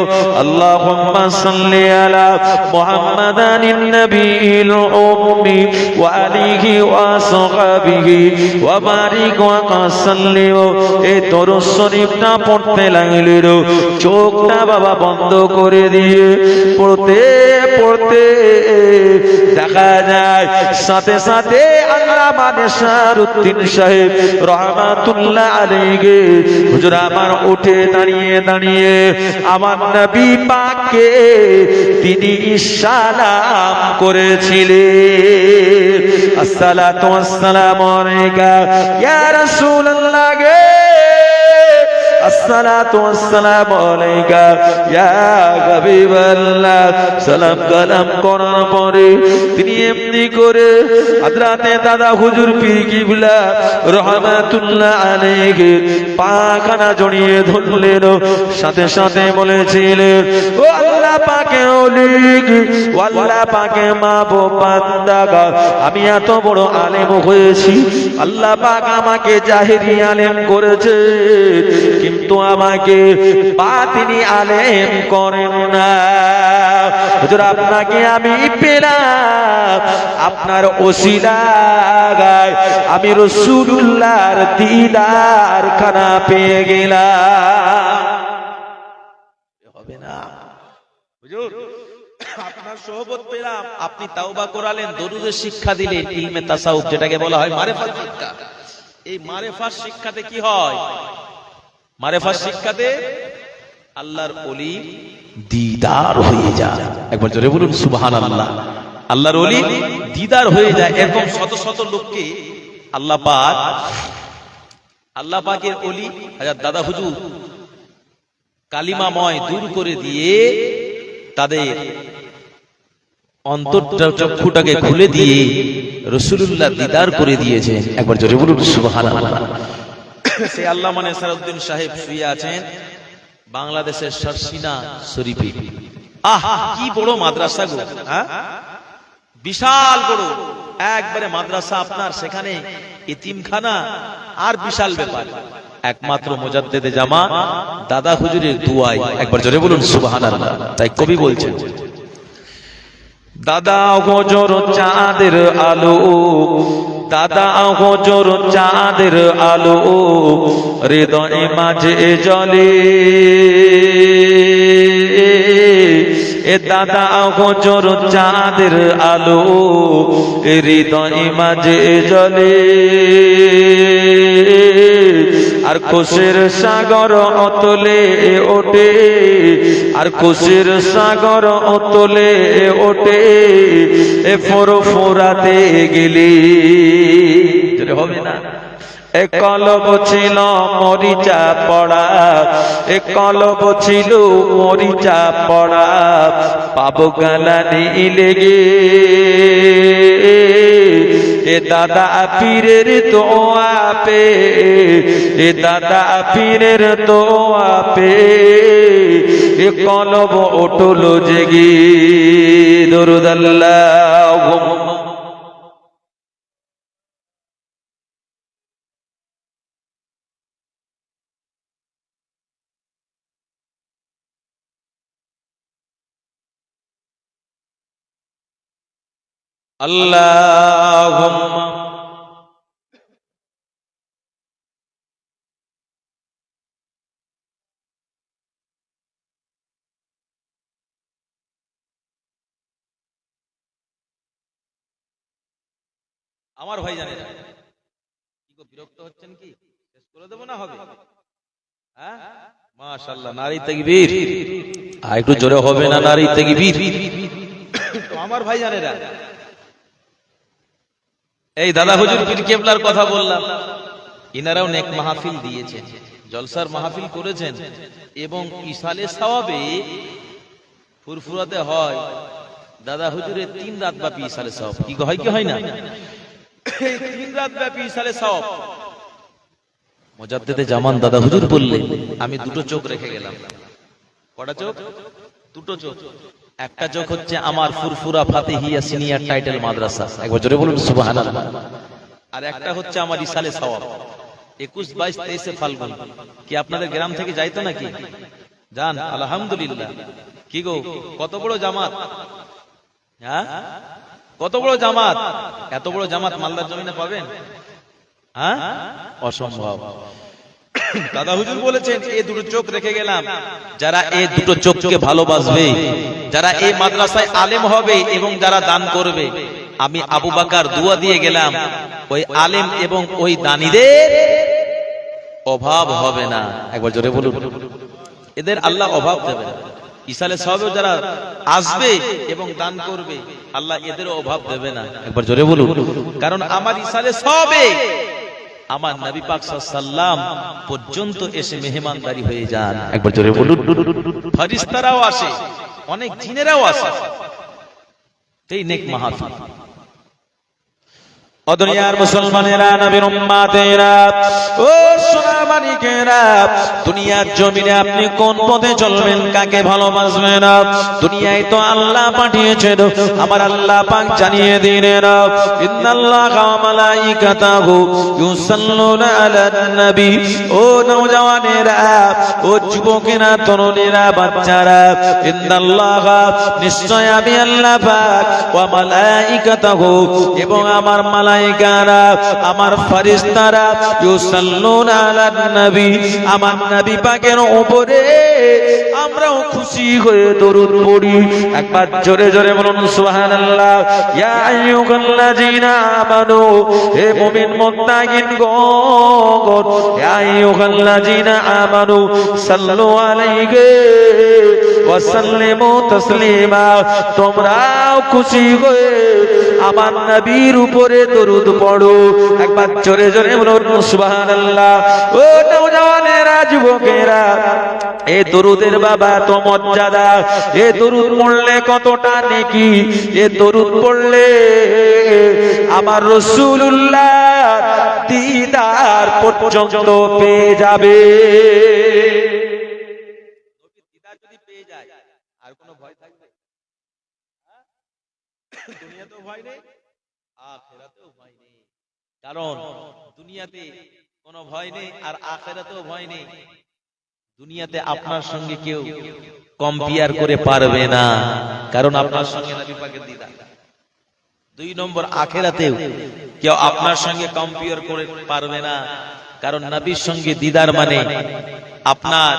আল্লাহুম্মা সাল্লি আলা মুহাম্মাদানি নবীল উম্মি ওয়া আলিহি ওয়া সাহবিহি ওয়া বারিক ওয়া সাল্লিম। এই দরুদ শরীফটা পড়তে লাগলেন, চোখটা বাবা বন্ধ করে দিয়ে পড়তে পড়তে দেখা যায় সাথে সাথে আল্লামা নেসারউদ্দিন সাহেব রহমাতুল্লাহ আলাইহি হুজুর আমার উঠে দাঁড়িয়ে দাঁড়িয়ে আমার নবী পাককে তিনি সালাম করেছিলেন, আসসালাতু ওয়াসসালামু আলাইকা ইয়া রাসূলুল্লাহ গে, আসসালাতু ওয়াসসালামু আলাইকা ইয়া হাবিবাল্লাহ। সালাম কালাম করার পরে তিনি এমনি করে হযরতে দাদা হুজুর পীর কিবলা রহমাতুল্লাহ আলাইহি পাখানা জড়িয়ে ধরলেন, সাথে সাথে বলেছিলেন, ও আল্লাহ পাকের ওলি, ও আল্লাহ পাকের মাহবুব বান্দা, আমি এত বড় আলেম হয়েছি, আল্লাহ পাক আমাকে জাহেরি আলেম করেছে, কিন্তু আমাকে বাতিনি আলেম করেন না। হুজুর আপনাকে আমি পেলাম, আপনার ওসিলায় আমি রাসূলুল্লাহর দিদার খানা পেয়ে গেলাম। হবে না হুজুর, আপনার সোহবত পেলাম, আপনি তাওবা করালেন, দরুদের শিক্ষা দিলেন, ইলমে তাসাউফ যেটাকে বলা হয় মারেফাত শিক্ষা। এই মারেফাত শিক্ষাতে কি হয়? মারেফাত শিক্ষাতে আল্লাহর ওলি দিদার হয়ে যায়। একবার জোরে বলুন সুবহানাল্লাহ। আল্লাহর ওলি দিদার হয়ে যায়। এরকম শত শত লোককে আল্লাহ পাকের ওলি হযরত দাদা হুজুর কালিমাময় দূর করে দিয়ে তাদের অন্তরটা চক্ষুটাকে খুলে দিয়ে রাসূলুল্লাহ দিদার করে দিয়েছেন। একবার জোরে বলুন সুবহানাল্লাহ। সেই আল্লামা নেসারউদ্দিন সাহেব শুয়ে আছেন বাংলাদেশের সরসিনা শরীফে। কি বড় মাদ্রাসা গো, বিশাল বড় একবারে মাদ্রাসা। আপনার সেখানে এতিমখানা আর বিশাল ব্যাপার। একমাত্র মুজাদ্দেদে জামা দাদা হুজুরের দুয়ায়, একবার জোরে বলুন সুবহানাল্লাহ। তাই কবি বলছেন, দাদা হুজুর চাঁদের আলো, দাদা হুজুর চাঁদের আলো, হৃদয়ে মাঝে জ্বলে। এ দাদা হুজুর চাঁদের আলো, হৃদয়ে মাঝে জ্বলে। আর খুশির সাগর অতলে ওঠে, আর খুশির সাগর অতলে ওঠে, এ ফুরফুরাতে গেলি। হবে না? এ কলব ছিল মরিচা পড়া, এ কলব ছিল মরিচা পড়া, পাবো গালানি লেগে। এ দাদা পীরের দোয়া পে, এ দাদা পীরের দোয়া পে, এ কলব উঠল জেগে। দরুদ আল্লাহুম্মা। আল্লাহুম্মা আমার ভাই জানে না কি গো, বিরক্ত হচ্ছেন কি? শেষ করে দেব না হবে? হ্যাঁ, মাশাআল্লাহ, নারী তাকবীর। আর একটু জোরে হবে না নারী তাকবীর? তো আমার ভাই জানে না, এই দাদা হুজুর পীর কেবলার কথা বললাম, ইনারাও নেক মাহফিল দিয়েছেন, জলসার মাহফিল করেছেন, এবং ইসালে সওয়াবে ফুরফুরাতে হয় দাদা হুজুরের 3 রাত ব্যাপী ইসালে সওয়াব। কি হয় কি হয় না? এই 3 রাত ব্যাপী ইসালে সওয়াব মুজাদ্দেদে জামান দাদা হুজুর বললেন, আমি দুটো চোখ রেখে গেলাম। কটা চোখ? দুটো চোখ। একটা চোখ হচ্ছে আমার ফুরফুরা ফাতিহিয়া সিনিয়র টাইটেল মাদ্রাসা, একবার জোরে বলুন সুবহানাল্লাহ। আর একটা হচ্ছে আমার ইসালে সওয়াব 21, 22, 23 ফাল্গুন। কি আপনাদের গ্রাম থেকে যাইতো নাকি? যান, আলহামদুলিল্লাহ। কি গো, কত বড় জামাত! হ্যাঁ, কত বড় জামাত! এত বড় জামাত মালদার জমিনে পাবেন? হ্যাঁ, অসম্ভব। দাদা হুজুর বলেছেন, এই দুটো চোখ রেখে গেলাম, যারা এই দুটো চোখকে ভালোবাসবে, যারা এই মাদ্রাসায় আলেম হবে এবং যারা দান করবে, আমি আবু বকর দুয়া দিয়ে গেলাম, ওই আলেম এবং ওই দানীদের অভাব হবে না। একবার জোরে বলুন, এদের আল্লাহ অভাব দেবে না। ইসালে সওয়াবে যারা আসবে এবং দান করবে, আল্লাহ এদের অভাব দেবে না। একবার জোরে বলুন, কারণ আমার ইসালে সওয়াবে আমার নবী পাক সাল্লাল্লাহু পর্যন্ত এসে মেহমানদারি হয়ে যান। একবার জোরে বলুন। ফেরেশতারাও আসে, অনেক জিনেরাও আসে, এই নেক মাহফিল। ও দুনিয়ার মুসলমানেরা, নবীর উম্মতেরা, ও সোনার মানিকেরা, দুনিয়ার জমিনে আপনি কোন পথে চলবেন, কাকে ভালোবাসবেন? দুনিয়ায় তো আল্লাহ পাঠিয়েছেন, আমার আল্লাহ পাক জানিয়ে দিলেন, ইন্নাল্লাহা ওয়া মালাইকাতাহু ইউসাল্লুনা আলান নবী। ও নওজওয়ানেরা, ও যুবকেরা, তরুণেরা, বাচ্চারা, ইন্নাল্লাহা, নিশ্চয় আমি আল্লাহ পাক, ওয়া মালাইকাতাহু, এবং আমার মালাইকারা, আমার ফেরেশতারা, ইউসাল্লুনা আলান নবী, আমার নবী পাকের উপরে আমরাও খুশি হয়ে দরুদ পড়ি। একবার জোরে জোরে বলুন সুবহানাল্লাহ। ইয়া আইয়ুহাল্লাযীনা আমানু, হে মুমিন মুত্তাকিন গণ, ইয়া আইয়ুহাল্লাযীনা আমানু সাল্লু আলাইহি ওয়া সাল্লিমু তাসলিমা, তোমরাও খুশি হয়ে আমার নবীর উপরে দরুদ পড়ো। একবার জোরে জোরে বলুন সুবহানাল্লাহ। ও নওজওয়ানেরা, যুবকেরা, এই দরুদের বাবা তো মর্যাদা, এই দরুদ পড়লে কতটা নেকি, এই দরুদ পড়লে আমার রাসূলুল্লাহ দিদার পর্যন্ত পেয়ে যাবে। দিদার যদি পেয়ে যায়, আর কোনো ভয় থাকবে? দুনিয়াতেও ভয় নেই, আখিরাতেও ভয় নেই। কারণ দুনিয়াতে কোনো ভয় নেই আর আখিরাতেও ভয় নেই। দুনিয়াতে আপনার সঙ্গে কেউ কম্পেয়ার করে পারবে না, কারণ আপনার সঙ্গে নবী পাকের দিদার। 2 নম্বর, আখিরাতেও কেউ আপনার সঙ্গে কম্পেয়ার করে পারবে না, কারণ নবীর সঙ্গে দিদার মানে আপনার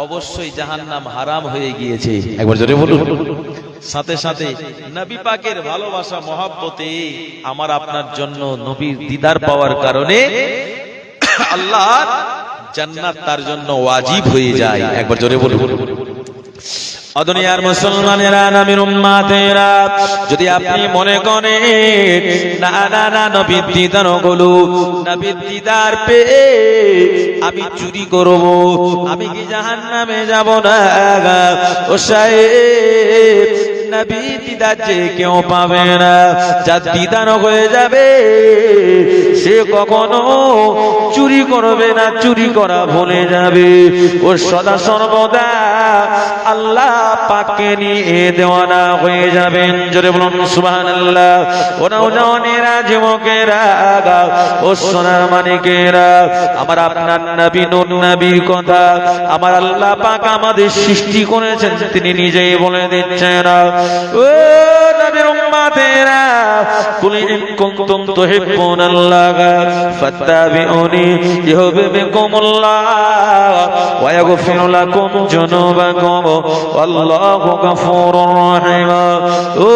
অবশ্যই জাহান্নাম হারাম হয়ে গিয়েছে। একবার জোরে বলুন। সাথে সাথে নবী পাকের ভালোবাসা মহব্বতে আমার আপনার জন্য নবীর দিদার পাওয়ার কারণে আল্লাহ জান্নাত তার জন্য ওয়াজিব হয়ে যায়। একবার জোরে বলুন। দুনিয়ার মুসলমানেরা, নবীর উম্মতেরা, যদি আপনি মনে করেন না না না নবীর দিদার হলো, নবীর দিদার পেয়ে আমি চুরি করব, আমি কি জাহান্নামে যাব না? ও সাহেব, নবীর দিদার যে কেউ পাবে না, যার দিদার হয়ে যাবে সে কখনো চুরি করবে না, চুরি করা ভুলে যাবে। ও সদা সর্বদা আল্লাহ পাককে নিয়ে দেওয়ানা হয়ে যাবেন। জোরে বলুন সুবহানাল্লাহ। ও নওজওয়ানেরা, যুবকেরা, ও সোনার মানিকেরা, আমার আপনার নবী নূর নবীর কথা আমার আল্লাহ পাক আমাদের সৃষ্টি করেছেন, তিনি নিজেই বলে দিচ্ছেন, ও নবীর উম্মতেরা, কুল ইন কুনতুম তুহিব্বুনাল্লাহ ফাত্তাবিউনি ইউহিব্বুকুমুল্লাহ ওয়া ইয়াগফিরু লাকুম যুনুবাকুম আল্লাহু গফুরুর রহিম। ও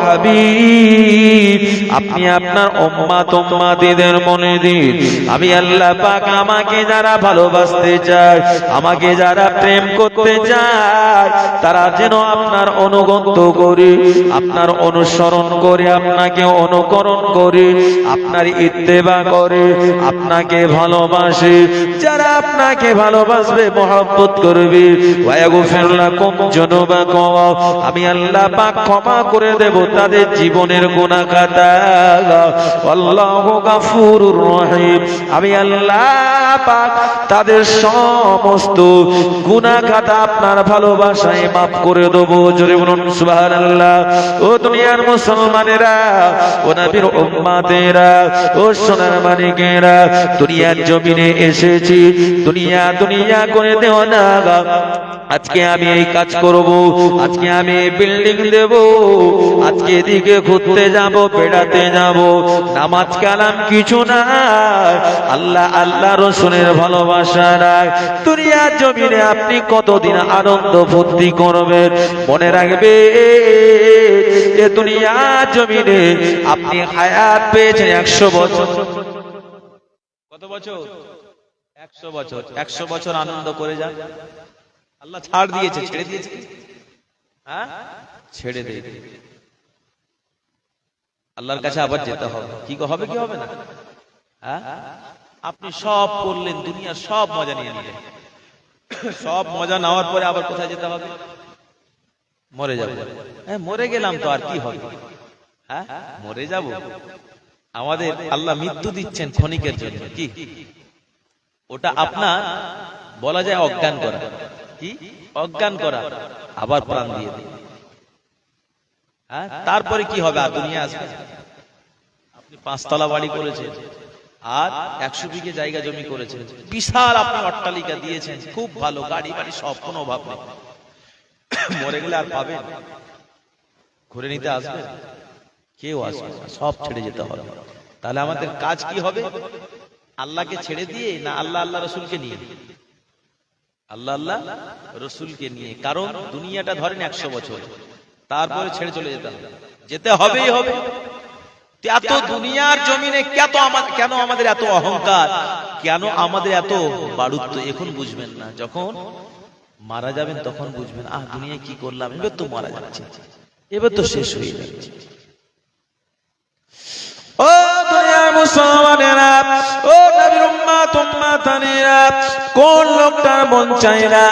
হাবিব, আপনি আপনার উম্মত উম্মতীদের বলে দিন, আমি আল্লাহ পাক আমাকে যারা ভালোবাসতে চায়, আমাকে যারা প্রেম করতে চায়, তারা যেন আপনার অনুগত করে, আপনার অনুসরণ করে, আপনাকে অনুকরণ করে, আপনার ইত্তেবা করে, আপনাকে ভালোবাসে। যারা আপনাকে ভালোবাসবে, মহব্বত করবে, ওয়ায়াগফির লাকুম যুনুবাকুম, আমি আল্লাহ পাক ক্ষমা করে দেব তাদের জীবনের গুনাহ খাতা। আল্লাহু গফুরুর রহিম, আমি আল্লাহ পাক তাদের সমস্ত গুনাহ খাতা আপনার ভালোবাসায় মাফ করে দেব। জোরে বলুন সুবহানাল্লাহ। ও দুনিয়ার মুসলমানেরা, ও নবীর উম্মতেরা, ও সোনার মানিকেরা, দুনিয়ার জমিনে এসেছি দুনিয়া দুনিয়া করে দেও না। আজকে আমি এই কাজ করব, আজকে আমি বিল্ডিং দেব, আজকে এদিকে ঘুরতে যাব, বেড়াতে যাব, নামাজ কালাম কিছু না, আল্লাহ আল্লাহ রাসূলের ভালোবাসা নাই। দুনিয়ার জমিনে আপনি কতদিন আনন্দ ফুর্তি করবেন? মনে রাখবে, এ দুনিয়ার জমিনে আপনি হায়াত পেয়েছেন 100 বছর। কত বছর? 100 বছর। 100 বছর আনন্দ করে যান। আল্লাহ ছাড় দিয়েছে, ছেড়ে দিয়েছে, হ্যাঁ ছেড়ে দিয়ে আল্লাহর কাছে আবার যেতে হবে। কি হবে কি হবে না? হ্যাঁ, আপনি সব করলেন, দুনিয়ার সব মজা নিয়ে নিলেন, সব মজা নেওয়ার পরে আবার কোথায় যেতে হবে? মরে যাব। হ্যাঁ, মরে গেলাম তো আর কি হবে? হ্যাঁ, মরে যাব। আমাদের আল্লাহ মৃত্যু দিচ্ছেন ক্ষণিকের জন্য, কি ওটা আপনার বলা যায় অজ্ঞান করা। কি অজ্ঞান করা? আবার প্রাণ দিয়ে দিন। হ্যাঁ, তারপরে কি হবে? আর দুনিয়া আসবে। আপনি 5 তলা বাড়ি করেছেন আর 100 বিঘে জায়গা জমি করেছেন, বিশাল আপনি অট্টালিকা দিয়েছেন, খুব ভালো, গাড়ি বাড়ি সব, কোনো অভাব নেই। মরে গেলে আর পাবেন? ঘুরে নিতে আসবে? কেউ আসবে না, সব ছেড়ে যেতে হবে। তাহলে আমাদের কাজ কি হবে? আল্লাহকে ছেড়ে দিয়ে না আল্লাহ আল্লাহ রসুলকে নিয়ে? আল্লাহ আল্লাহ রসুলকে নিয়ে। কারণ দুনিয়াটা ধরেন 100 বছর, তারপরে ছেড়ে চলে যেতে হবে, যেতে হবেই হবে। এত দুনিয়ার জমিনে কেন আমাদের এত অহংকার, কেন আমাদের এত বাড়ুত্ব? এখন বুঝবেন না, যখন মারা যাবেন তখন বুঝবেন, দুনিয়ায় কি করলাম, এবার তো মারা যাচ্ছে, এবার তো শেষ হয়ে যাচ্ছে। ও দুনিয়ার মুসলমানেরা, ও নবীর উম্মত উম্মতানিরা, কোন লোকটার মন চাই না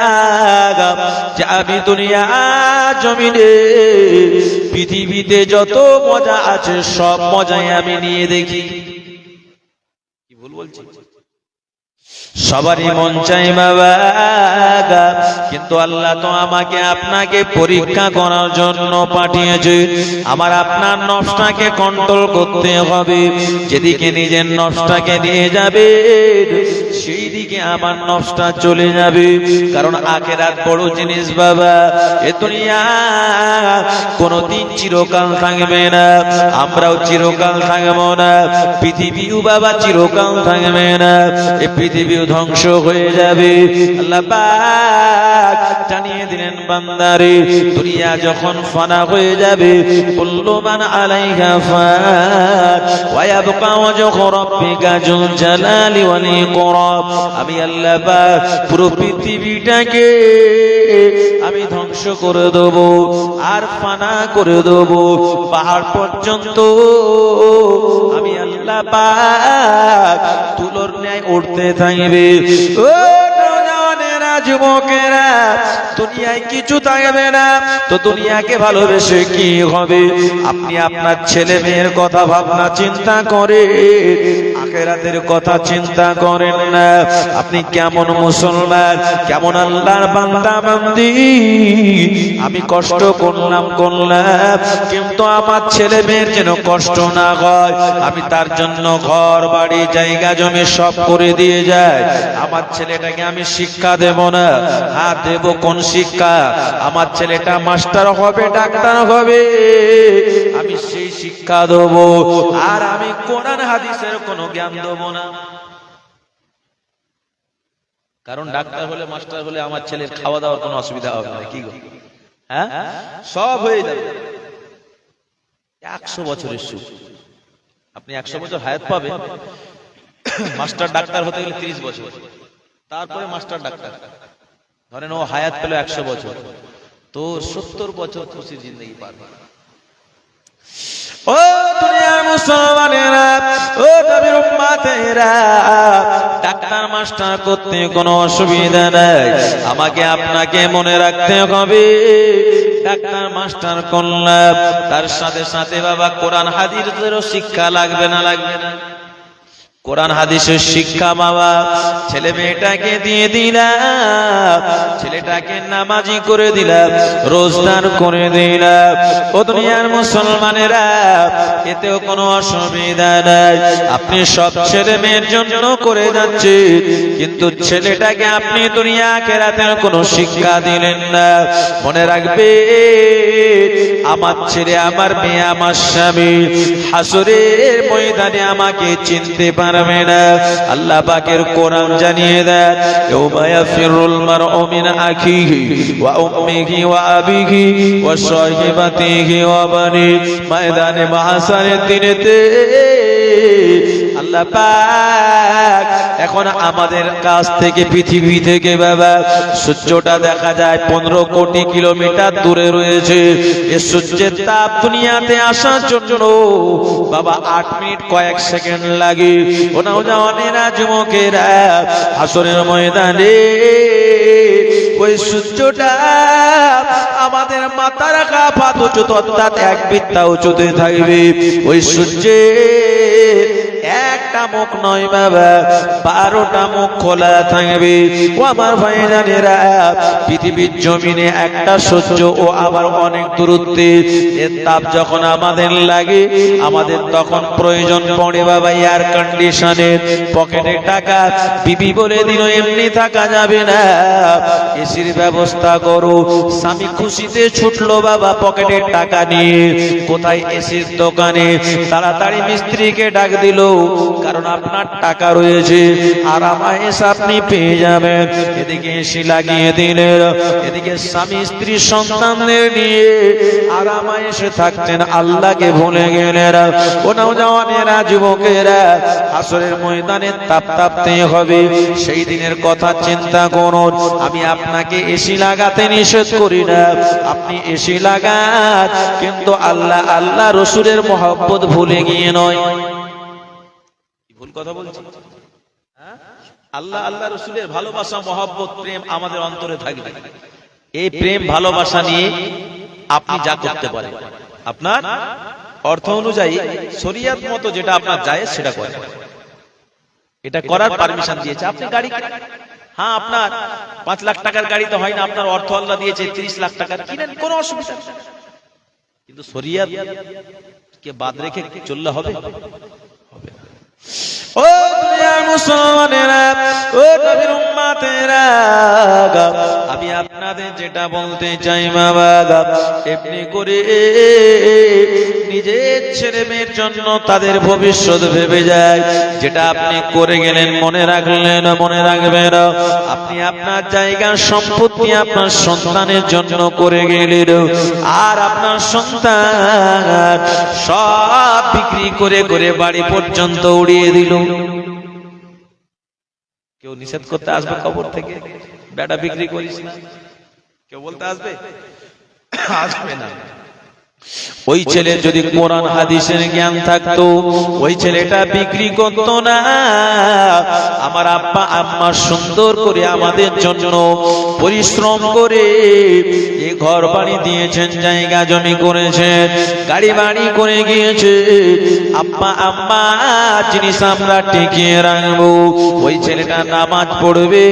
যে আমি দুনিয়া জমিনে পৃথিবীতে যত মজা আছে সব মজাই আমি নিয়ে দেখি? কি ভুল বলছি? সবারই মন চাই বাবা, কিন্তু আল্লাহ তো আমাকে আপনাকে পরীক্ষা করার জন্য পাঠিয়েছে। আমার আপনার নফসটাকে কন্ট্রোল করতে হবে। যেদিকে নিজের নফসটাকে নিয়ে যাবে সেই দিকে আমার নফসটা চলে যাবে। কারণ আখিরাত বড় জিনিস বাবা। এ দুনিয়া কোনদিন চিরকাল থাকবে না, আমরাও চিরকাল থাকবো না, পৃথিবীও বাবা চিরকাল থাকবে না। এই পৃথিবী ধ্বংস হয়ে যাবে। আল্লাহ পাক জানিয়ে দিলেন বান্দারে, দুনিয়া যখন ফানা হয়ে যাবে, কুল্লু মান আলাইহা ফান ওয়া ইয়াবকা ওয়াজহু রাব্বিকা যুল জালালি ওয়াল ইকরাম। আমি আল্লাহ পাক পুরো পৃথিবীটাকে আমি ধ্বংস করে দেব আর ফানা করে দেব। পাহাড় পর্যন্ত আমি আল্লাহ পাক তুলোর ন্যায় উঠতে থাকবে। ও নওজওয়ানেরা, যুবকেরা, দুনিয়ায় কিছু থাকবে না তো দুনিয়াকে ভালোবেসে কি হবে? আপনি আপনার ছেলে মেয়ের কথা ভাবনা চিন্তা করে আখিরাতের কথা চিন্তা করেন না। আপনি কেমন মুসলমান, কেমন আল্লাহর বান্দা বান্দি। আমি কষ্ট করলাম, কিন্তু আমার ছেলে মেয়ের যেন কষ্ট না হয়, আমি তার জন্য ঘর বাড়ি জায়গা জমি সব করে দিয়ে যাই। আমার ছেলেটাকে আমি শিক্ষা দেব না? হ্যাঁ দেব। কোন শিক্ষা? আমার ছেলেটা মাস্টার হবে, ডাক্তার হবে, আমি সেই শিক্ষা দেব। আর আমি কোরআন হাদিসের কোনো জ্ঞান দেব না। কারণ ডাক্তার হলে মাস্টার হলে আমার ছেলের খাওয়া দাওয়ার কোনো অসুবিধা হবে না। কি গো? হ্যাঁ, সব হয়ে যাবে। 100 বছরের সুখ। আপনি 100 বছর হায়াত পাবেন। মাস্টার ডাক্তার হতে গেলে 30 বছর, তারপরে মাস্টার ডাক্তার। ধরেন ও হায়াত পেল 100 বছর, তো 70 বছর খুশি জিন্দগি পার হবে। ও দুনিয়ার মুসলমানেরা, ও নবীর উম্মতেরা, ডাক্তার মাস্টার করতে কোনো অসুবিধা নাই। আমাকে আপনাকে মনে রাখতে হবে, ডাক্তার মাস্টার করলাম, তার সাথে সাথে বাবা কোরআন হাদিসেরও শিক্ষা লাগবে না? লাগবে না? কোরআন হাদিসের শিক্ষা বাবা ছেলে মেয়েটাকে দিয়ে দিলাম, ছেলেটাকে নামাজি করে দিলাম, রোজদার করে দিলাম। ও দুনিয়ার মুসলমানেরা, এতেও কোনো অসুবিধা নাই। আপনি সব ছেলে মেয়ের জন্য করে যাচ্ছেন, কিন্তু ছেলেটাকে আপনি দুনিয়া আখিরাতের কোনো শিক্ষা দিলেন না। মনে রাখবে, আমার ছেলে, আমার মেয়ে, আমার স্বামী হাসরের ময়দানে আমাকে চিনতে পারবে না। আল্লাহ পাকের কোরআন জানিয়ে দেয়, ইয়াউমা ইয়াফিরুল মারউ মিন আখিহি ওয়া উম্মিহি ওয়া আবিহি ওয়া সাহিবাতিহি ওয়া বানি। ময়দানে মাহশারের দিনেতে আল্লাহ পাক এখন আমাদের কাছ থেকে, পৃথিবী থেকে বাবা সূর্যটা দেখা যায় 15 কোটি কিলোমিটার দূরে রয়েছে। এই সূর্যের তাপ দুনিয়াতে আসার জন্য বাবা 8 মিনিট কয়েক সেকেন্ড লাগে। ও নওজওয়ানেরা, যুবকেরা, হাসরের ময়দানে ওই সূর্যটা আমাদের মাথার কাঁপাত উঁচু, অর্থাৎ 1 বিত্তা উঁচুতে থাকবে। ওই সূর্যের একটা মুখ নয় বাবা, 12টা মুখ খোলা থাকবে। ও আমার ভাইজানেরা, পৃথিবীর জমিনে একটা সূর্য ও আবার অনেক দূরত্বে। এর তাপ যখন আমাদের লাগে, আমাদের তখন প্রয়োজন পড়ে বাবা এয়ার কন্ডিশনের। পকেটে টাকা, বিবি বলে দিল এমনি থাকা যাবে না, এসির ব্যবস্থা করো। স্বামী খুশিতে ছুটলো বাবা পকেটে টাকা নিয়ে, কোথায়? এসির দোকানে। তাড়াতাড়ি মিস্ত্রিকে ডাক দিল, কারণ আপনার টাকা রয়েছে, আরামায়েশ আপনি পেয়ে যাবেন। এদিকে এসি লাগিয়ে দিলেন, এদিকে স্বামী স্ত্রী সন্তানদের নিয়ে আরামায়েশে থাকতেন, আল্লাহকে ভুলে গেলেন। ও নওজওয়ানেরা, যুবকেরা, হাসরের ময়দানে তাপ তাপতে হবে। সেই দিনের কথা চিন্তা করুন। আমি আপনাকে এসি লাগাতে নিষেধ করি না, আপনি এসি লাগান, কিন্তু আল্লাহ আল্লাহ রসুলের মহব্বত ভুলে গিয়ে নয়। ভুল কথা বলছি? আল্লাহ আল্লাহ রসুলের ভালোবাসা, মহব্বত, প্রেম আমাদের অন্তরে থাকবে। এই প্রেম ভালোবাসা নিয়ে আপনি যা করতে পারেন, আপনার অর্থ অনুযায়ী শরীয়ত মতো যেটা আপনার জায়েজ সেটা করেন। এটা করার পারমিশন দিয়েছে। আপনি গাড়ি, হ্যাঁ আপনার 5 লাখ টাকার গাড়ি তো হয় না, আপনার অর্থ আল্লাহ দিয়েছে 30 লাখ টাকার, কিনেন, কোনো অসুবিধা নেই। কিন্তু শরিয়ত কে বাদ রেখে চললে হবে? হবে না। ও দুনিয়ার মুসলমানেরা, ও নবীর উম্মতেরা, আমি আপনাদের যেটা বলতে চাই বাবা, এমনি করে নিজের ছেলে মেয়ের জন্য তাদের ভবিষ্যৎ ভেবে যায়। যেটা আপনি করে গেলেন মনে রাখলেন, মনে রাখবেন, আপনি আপনার জায়গার সম্পত্তি আপনার সন্তানের জন্য করে গেলেন, আর আপনার সন্তান সব বিক্রি করে করে বাড়ি পর্যন্ত উড়িয়ে দিল। কেউ নিষেধ করতে আসবে কবর থেকে, বেটা বিক্রি করিস না, কেউ বলতে আসবে? আসবে না। ওই ছেলে যদি কোরআন হাদিসের জ্ঞান থাকতো, ওই ছেলেটা বিক্রি করতো না। আমার আব্বা আম্মা সুন্দর করে আমাদের জন্য পরিশ্রম করে এ ঘর বাড়ি দিয়েছেন, জায়গা জমি করেছেন, গাড়ি বাড়ি করে গিয়েছে। আব্বা আম্মা জিনিস আমরা টিকিয়ে রাখবো। ওই ছেলেটা নামাজ পড়বে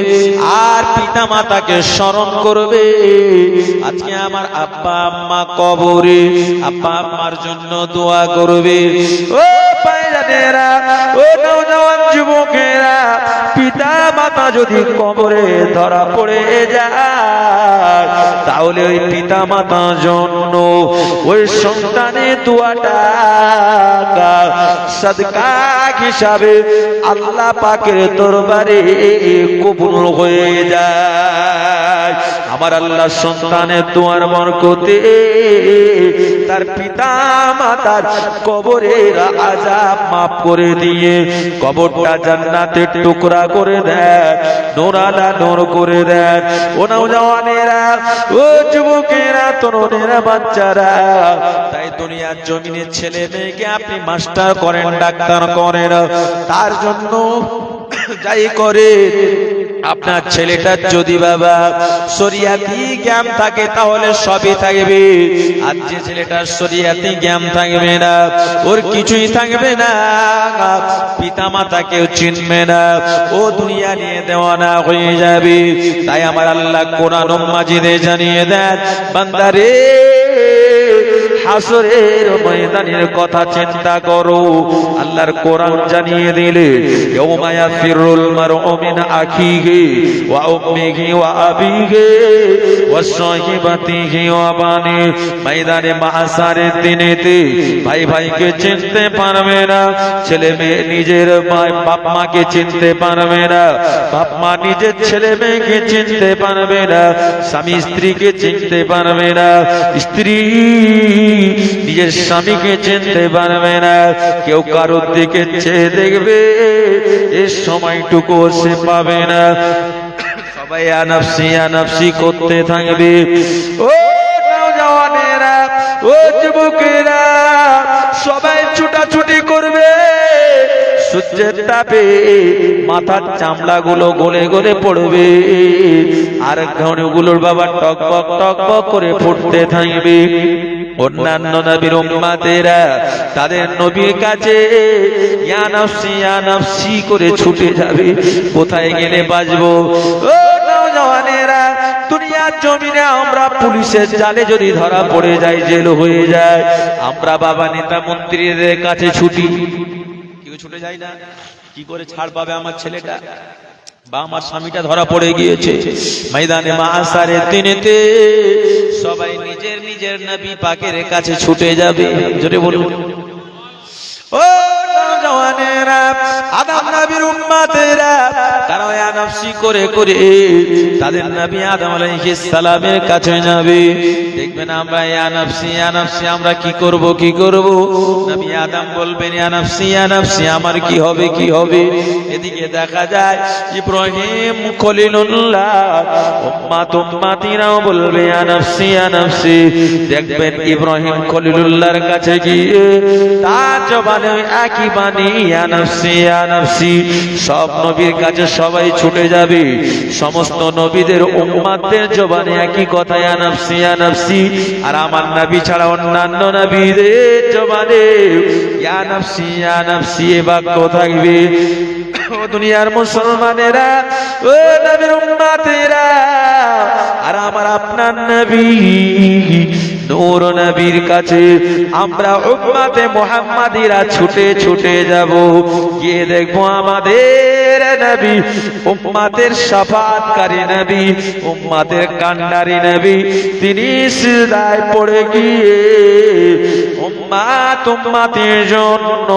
আর পিতা মাতাকে স্মরণ করবে। আজকে আমার আব্বা আম্মা কবরে, আব্বা আম্মার জন্য দোয়া করবে। ও ভাইজানেরা, ও নওজওয়ান যুবকেরা, পিতা মাতা যদি কবরে ধরা পড়ে যায়, তাহলে ওই পিতা মাতার জন্য ওই সন্তানের দোয়াটা সাদকা হিসাবে আল্লাহ পাকের দরবারে কবুল হয়ে যায়। আমার আল্লাহ সন্তানের দোয়ার বরকতে তার পিতা মাতার কবরের আযাব মাফ করে দিয়ে কবরটা জান্নাতের টুকরা করে দেয়, নূরালা নূর করে দেয়। ও নওজওয়ানেরা, ও যুবকেরা, তরুণেরা, বাচ্চারা, তাই দুনিয়ার জমিনের ছেলে মেয়েকে আপনি মাস্টার করেন, ডাক্তার করেন, তার জন্য যাই করে আপনার ছেলেটার যদি বাবা শরিয়াতি জ্ঞান থাকে তাহলে সবই থাকবে। আর যে ছেলেটার শরিয়াতি জ্ঞান থাকবে না, ওর কিছুই থাকবে না, পিতা মাতাকেও চিনবে না, ও দুনিয়া নিয়ে দেওয়ানা হয়ে যাবে। তাই আমার আল্লাহ কোরআন মাজিদে জানিয়ে দেন, বান্দারে হাসরের ময়দানের কথা চিন্তা করো। আল্লাহর কোরআন জানিয়ে দিলে, ইয়াউমা ইয়াফিরুল মারউ মিন আখিহি ওয়া উম্মিহি ওয়া আবিহি ওয়া সাহিবাতিহি ওয়া বানি। ময়দানে মাহশারের দিনেতে ভাই ভাইকে চিনতে পারবে না, ছেলে মেয়ে নিজের বাপ মাকে চিনতে পারবে না, বাপ মা নিজের ছেলে মেয়েকে চিনতে পারবে না, স্বামী স্ত্রীকে চিনতে পারবে না, স্ত্রী নিজের স্বামীকে চিনতে পারবে না। কেউ কারোর দিকে চেয়ে দেখবে, এর সময়টুকু সে পাবে না। সবাই আনাফসি আনাফসি করতে থাকবে। ও নওজওয়ানেরা, ও যুবকেরা, সবাই ছুটাছুটি করবে। সূর্যের তাপে মাথার চামড়াগুলো গলে গলে পড়বে, আর ঘাড়গুলোর বাবা টকবক টকবক করে ফুটতে থাকবে। অন্যান্য নবীর উম্মতেরা তাদের নবীর কাছে ইয়া নাফসি ইয়া নাফসি করে ছুটে যাবে, কোথায় গেলে বাঁচবো। ও নওজওয়ানেরা, দুনিয়ার জমিনে আমরা পুলিশের জালে যদি ধরা পড়ে যাই, জেল হয়ে যায়, আমরা বাবা নেতা মন্ত্রীদের কাছে ছুটি, কেউ ছুটে যায় না। কি করে ছাড় পাবে আমার ছেলেটা বা আমার স্বামীটা ধরা পড়ে গিয়েছে? ময়দানে মাহশারের দিনেতে সবাই নিজের নিজের নবী পাকের কাছে ছুটে যাবে। জোরে বলুন। ও নওজওয়ানেরা, আদম নবীর উম্মতেরা, কারণ ইয়া নাফসি করে করে তাদের নবী আদম আলাইহিস সালামের কাছে যাবে। দেখবেন আমরা ইয়া নাফসি ইয়া নাফসি, আমরা কি করব কি করব। নবী আদম বলবেন ইয়া নাফসি ইয়া নাফসি, আমার কি হবে কি হবে। এদিকে দেখা যায় ইব্রাহিম খলিলুল্লাহ উম্মতিরাও বলবে ইয়া নাফসি ইয়া নাফসি। দেখবেন ইব্রাহিম খলিলুল্লাহর কাছে গিয়ে তার জবানে একই বাণী ইয়া নাফসি ইয়া নাফসি। সব নবীর কাছে সবাই ছুটে যাবে, সমস্ত নবীদের উম্মতদের জবানে একই কথা ইয়া নাফসি ইয়া নাফসি। আর আমার নবী ছাড়া অন্যান্য নবীদের জবানে ইয়া নাফসি ইয়া নাফসি এ বাক্য থাকবে। ও দুনিয়ার মুসলমানেরা, ও নবীর উম্মতেরা, আর আমার আপনার নবী নূর নবীর কাছে আমরা উম্মতে মুহাম্মাদিরা ছুটে ছুটে যাব, গিয়ে দেখবো আমাদের নবী, উম্মতের শাফাআতকারী নবী, উম্মতের কান্ডারি নবী, তিনি সিজদায় পড়ে গিয়ে উম্মতের জন্য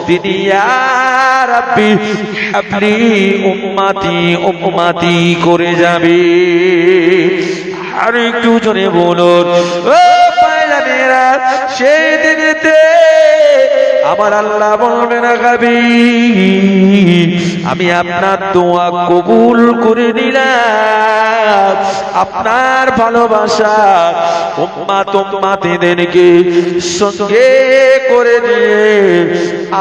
তিনি ইয়া রাব্বি হাবলি উম্মতি উম্মতি করে যাবে। আর একটু জোরে বলুন, ও পায়লামেরা, সেই দিনেতে আমার আল্লাহ বলবেন গাবি, আমি আপনার দোয়া কবুল করে নিলাম, আপনার ভালোবাসা উম্মতদেরকে সঙ্গে করে নিয়ে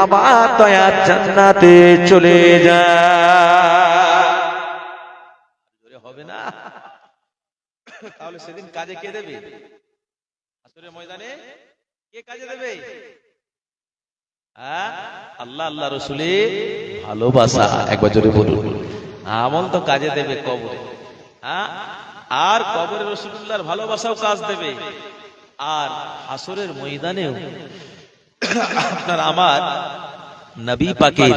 আমার দয়ার জান্নাতে চলে যায়। হবে না? তাহলে সেদিন কাজে কে দেবে? আসরের ময়দানে কে কাজে দেবে? আল্লাহ আল্লাহ রাসূলের ভালোবাসা। একবার জোরে বলুন। আমল তো কাজে দেবে কবরে, আর কবরে রাসূলুল্লাহর ভালোবাসাও কাজ দেবে, আর হাসরের ময়দানেও আপনার আমার নবী পাকের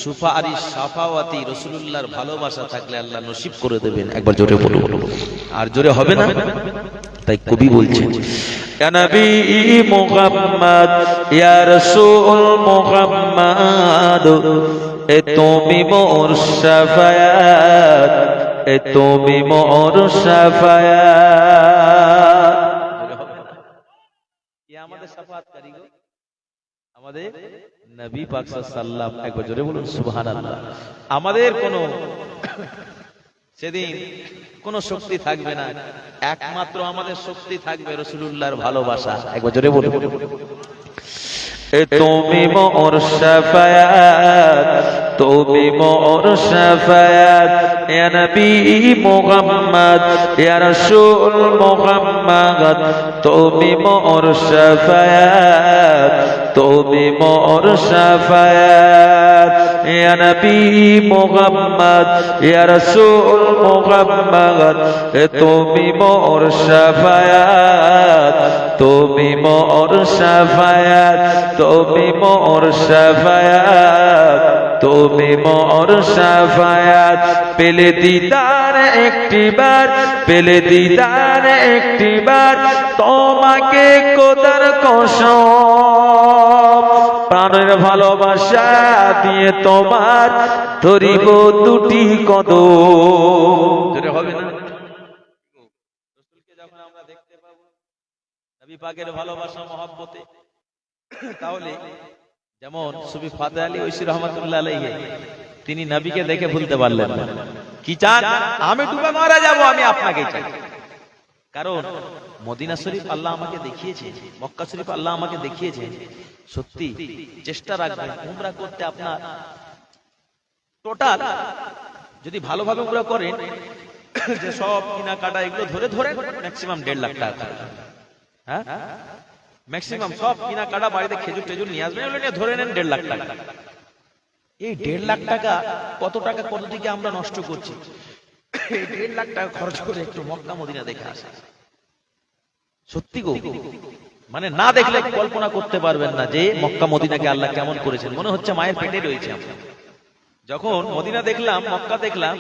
সুপারিশ শাফাওয়াতি রাসূলুল্লাহর ভালোবাসা থাকলে আল্লাহ নসিব করে দেবেন। একবার জোরে বলুন। আর জোরে হবে না? তাই কবি বলছেন, ইয়া নবী মুহাম্মদ, ইয়া রাসূল মুহাম্মদ, এ তুমি মোর শাফায়াত, এ তুমি মোর শাফায়াত। কে আমাদের শাফাআতকারী গো? আমাদের নবী পাক সাল্লাল্লাহু আলাইহি একবার জোরে বলুন সুবহানাল্লাহ। আমাদের কোনো সেদিন কোনো শক্তি থাকবে না, একমাত্র আমাদের শক্তি থাকবে রাসূলুল্লাহর ভালোবাসা। একবার জোরে বলুন। এ তুমি মোর শাফায়াত, তুমি মোর শাফায়াত, ইয়া নবী মুহাম্মদ, ইয়া রাসূল মুহাম্মদ, তুমি মোর শাফায়াত, তুমি মোর শাফায়াত, ইয়া নবী মুহাম্মদ, ইয়া রাসূল মুহাম্মদ, তুমি মোর শাফায়াত, তুমি মোর শাফায়াত, তুমি মোর শাফায়াত, তুমি মোর শাফায়াত। পেলে দিদার একটিবার, পেলে দিদার একটিবার, তোমাকে খোদার কসম, প্রাণের ভালোবাসা দিয়ে তোমার ধরিব দুটি কদম। যেটা হবে না? রাসূলকে যখন আমরা দেখতে পাবো নবী পাকের ভালোবাসা মহব্বতে, তাহলে যেমন সুফি ফাতেহ আলী ঐশী রহমাতুল্লাহ আলাইহি, তিনি নবীকে দেখে ভুলতে পারলেন না। কি চান? আমি ডুবে মারা যাব, আমি আপনাকে চাই। কারণ মদিনা শরীফ আল্লাহ আমাকে দেখিয়েছে, মক্কা শরীফ আল্লাহ আমাকে দেখিয়েছে। সত্যি চেষ্টা রাখবেন উমরা করতে। আপনার টোটাল যদি ভালোভাবে উমরা করেন, যে সব কেনাকাটা এগুলো ধরে ধরে ম্যাক্সিমাম 1.5 লাখ টাকা, হ্যাঁ ম্যাক্সিমাম সব কেনাকাটা, বাড়িতে খেজুর টেজুর নিয়ে আসবেন, এগুলো নিয়ে ধরে নেন 1.5 লাখ টাকা। এই 1.5 লাখ টাকা কত টাকা কত দিকে আমরা নষ্ট করছি? এই 1.5 লাখ টাকা খরচ করে একটু মক্কা মদিনা দেখে আসা। সত্যি গো, মানে না দেখলে কল্পনা করতে পারবেন না যে মক্কা মদিনাকে আল্লাহ কেমন করেছেন। মনে হচ্ছে মায়ের পেটে রয়েছে আমরা। যখন মদিনা দেখলাম, মক্কা দেখলাম,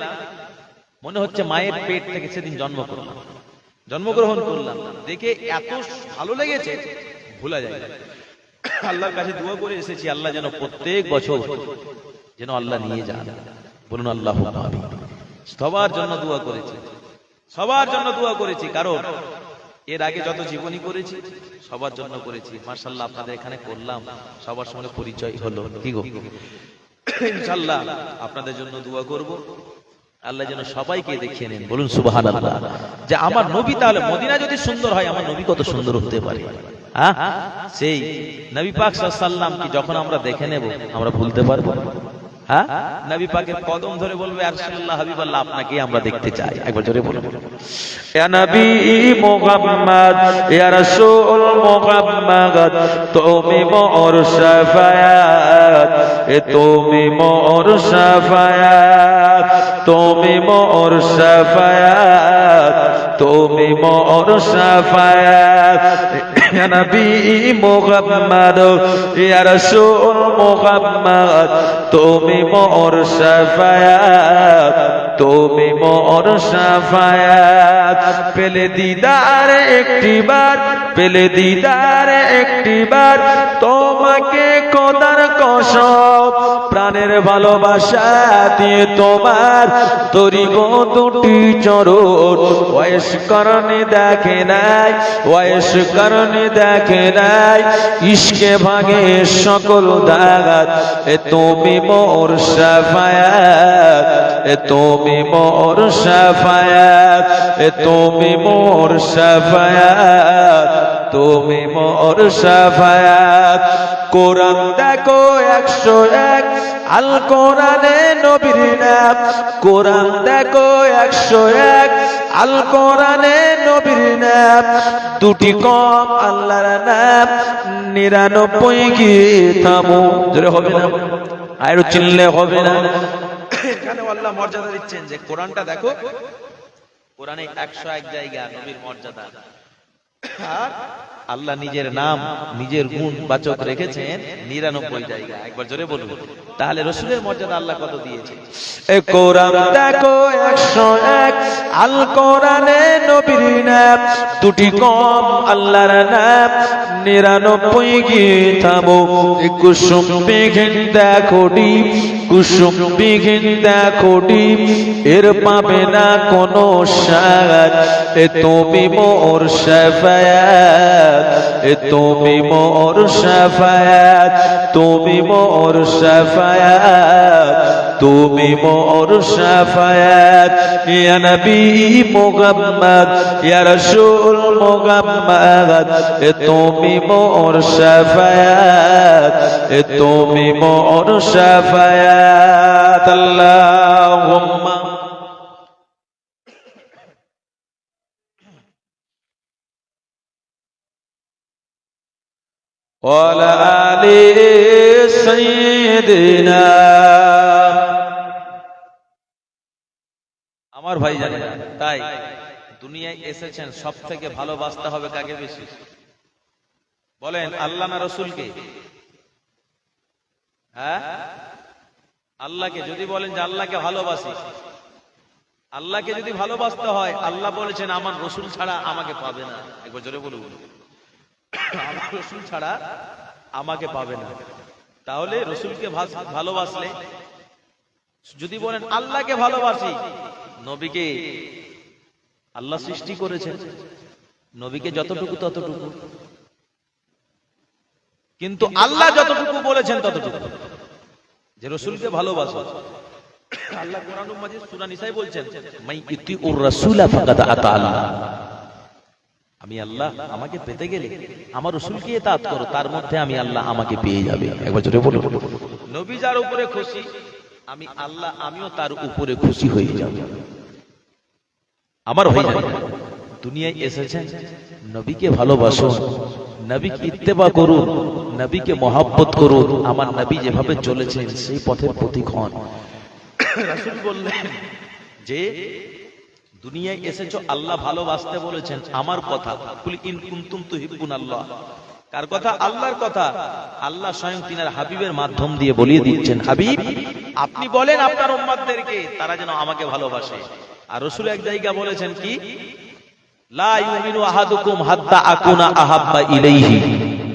মনে হচ্ছে মায়ের পেট থেকে সেদিন জন্মগ্রহণ করলাম। দেখে এত ভালো লেগেছে, ভোলা যায় না। আল্লাহর কাছে দোয়া করে এসেছি, আল্লাহ যেন প্রত্যেক বছর যেন আল্লাহ নিয়ে যান। বলুন আল্লাহুম্মা আমিন। সবার জন্য দোয়া করেছি, সবার জন্য দোয়া করেছি। কারণ এর আগে যত জীবনী করেছি সবার জন্য করেছি। মাশাআল্লাহ আপনাদের এখানে করলাম, সবার সঙ্গে পরিচয় হলো। কি গো, ইনশাআল্লাহ আপনাদের জন্য দোয়া করব, আল্লাহ যেন সবাইকে দেখিয়ে নেন। বলুন সুবহানাল্লাহ। যে আমার নবী, তাহলে মদিনা যদি সুন্দর হয়, আমার নবী কত সুন্দর হতে পারে। সেই নবী পাক সাল্লাল্লাহু আলাইহি ওয়াসাল্লাম কি যখন আমরা দেখে নেব, আমরা ভুলতে পারবো? হ্যাঁ, নবী পাকের কদম ধরে বলবে ইয়া রাসূলুল্লাহ হাবিবাল্লাহ আপনাকে আমরা দেখতে চাই। একবার জোরে বলুন ইয়া নবী মুহাম্মদ ইয়া রাসূল মুহাম্মদ তুমি মোর শাফায়াত তুমি মোর শাফায়াত তুমি মোর শাফায়াত তুমি মোর শাফায়াত ইয়া নবী মুহাম্মদ ইয়া রাসূল মুহাম্মদ তুমি মোর শাফায়াত তুমি মোর শাফায়াত পেলে দিদার একটিবার পেলে দিদার একটিবার তোমাকে খোদার কসম প্রাণের ভালোবাসা দিয়ে তোমার তরি গো দুটি চরণ ওয়াইশ করণে দেখে নাই ওয়াইশ করণে দেখে নাই ইশকে ভাগে সকল দাগাত এ তুমি মোর শাফায়াত এ তুমি মোর শাফায়াত এ তুমি মোর শাফায়াত তুমি মোর শাফায়াত কোরআন দেখো 101 আল কোরআনে নবীর নাম কোরআন দেখো 101 আল কোরআনে নবীর নাম দুটি কম আল্লাহর নাম 99 গিয়ে থামো জোরে হবে না আর চিল্লে হবে না। এখানে আল্লাহ মর্যাদা দিচ্ছেন যে কোরআনটা দেখো, কোরআনে 101 জায়গা নবীর মর্যাদা, আর আল্লাহ নিজের নাম নিজের গুণ বাচক রেখেছেন 99 জায়গা। একবার জোরে বলুন, তাহলে রাসূলের মর্যাদা আল্লাহ কত দিয়েছে। এ কোরআন দেখো 101 আল কোরআনে নবীর নাম দুটি কম আল্লাহর নাম 99 গিয়ে থামো কুসুম বিঘিন দেখো ডিপ কুসুম বিঘিন দেখো ডিপ এর পাবে না কোনো স্বাদ এ তুমি মোর শাফায়াত এ তুমি মোর শাফায়াত তুমি মোর শাফায়াত তুমি মোর শাফায়াত ইয়া নবী মুহাম্মদ ইয়া রাসূল মুহাম্মদ এ তুমি মোর শাফায়াত এ তুমি মোর শাফায়াত আল্লাহুম্মা ওয়ালা আলি সাইয়্যিদিনা। আমার ভাই জানে না, তাই দুনিয়ায় এসেছেন সব থেকে ভালোবাসতে হবে কাকে বেশি বলেন, আল্লাহ না রাসূলকে? হ্যাঁ, আল্লাহকে। যদি বলেন যে আল্লাহকে ভালোবাসি, আল্লাহকে যদি ভালোবাসতে হয় আল্লাহ বলেছেন আমার রাসূল ছাড়া আমাকে পাবে না। একবার জোরে বলুন, আমার রাসূল ছাড়া আমাকে পাবে না। তাহলে রাসূলকে ভালোবাসলে, যদি বলেন আল্লাহকে ভালোবাসি, নবীকে আল্লাহ সৃষ্টি করেছেন, নবীকে যতটুকু ততটুকু, কিন্তু আল্লাহ যতটুকু বলেছেন ততটুকু, যে রাসূলকে ভালোবাসো। আল্লাহ কোরআনুল মাজিদ সূরা নিসায় বলছেন মাই ইতিউর রাসূলা ফাকাদ আতা আল্লাহ, আমি আল্লাহ আমাকে পেতে গেলে আমার রাসূলকে ইতাআত করো, তার মধ্যে আমি আল্লাহ আমাকে পেয়ে যাবে। একবার জোরে বলুন, নবী যার উপরে খুশি আমি আল্লাহ আমিও তার উপরে খুশি হয়ে যাব। আমার ভাই দুনিয়ায় এসেছেন নবীকে ভালোবাসুন, নবীকে ইত্তেবা করুন, নবীকে মহব্বত করুন, আমার নবী যেভাবে চলেছেন সেই পথের পথিক হন। রাসূল বললেন যে দুনিয়ায় এসেছো আল্লাহ ভালোবাসতে বলেছেন, আমার কথা কুল ইন কুনতুম তুহিব্বুনাল্লাহ, কার কথা? আল্লাহর কথা। আল্লাহ স্বয়ং তিনার হাবিবের মাধ্যম দিয়ে বলিয়ে দিচ্ছেন, হাবিব আপনি বলেন আপনার উম্মতদেরকে তারা যেন আমাকে ভালোবাসে। আর রাসূল এক জায়গা বলেছেন কি, লা ইউমিনু আহাদুকুম হাত্তা আকুনা আহাব্বা ইলাইহি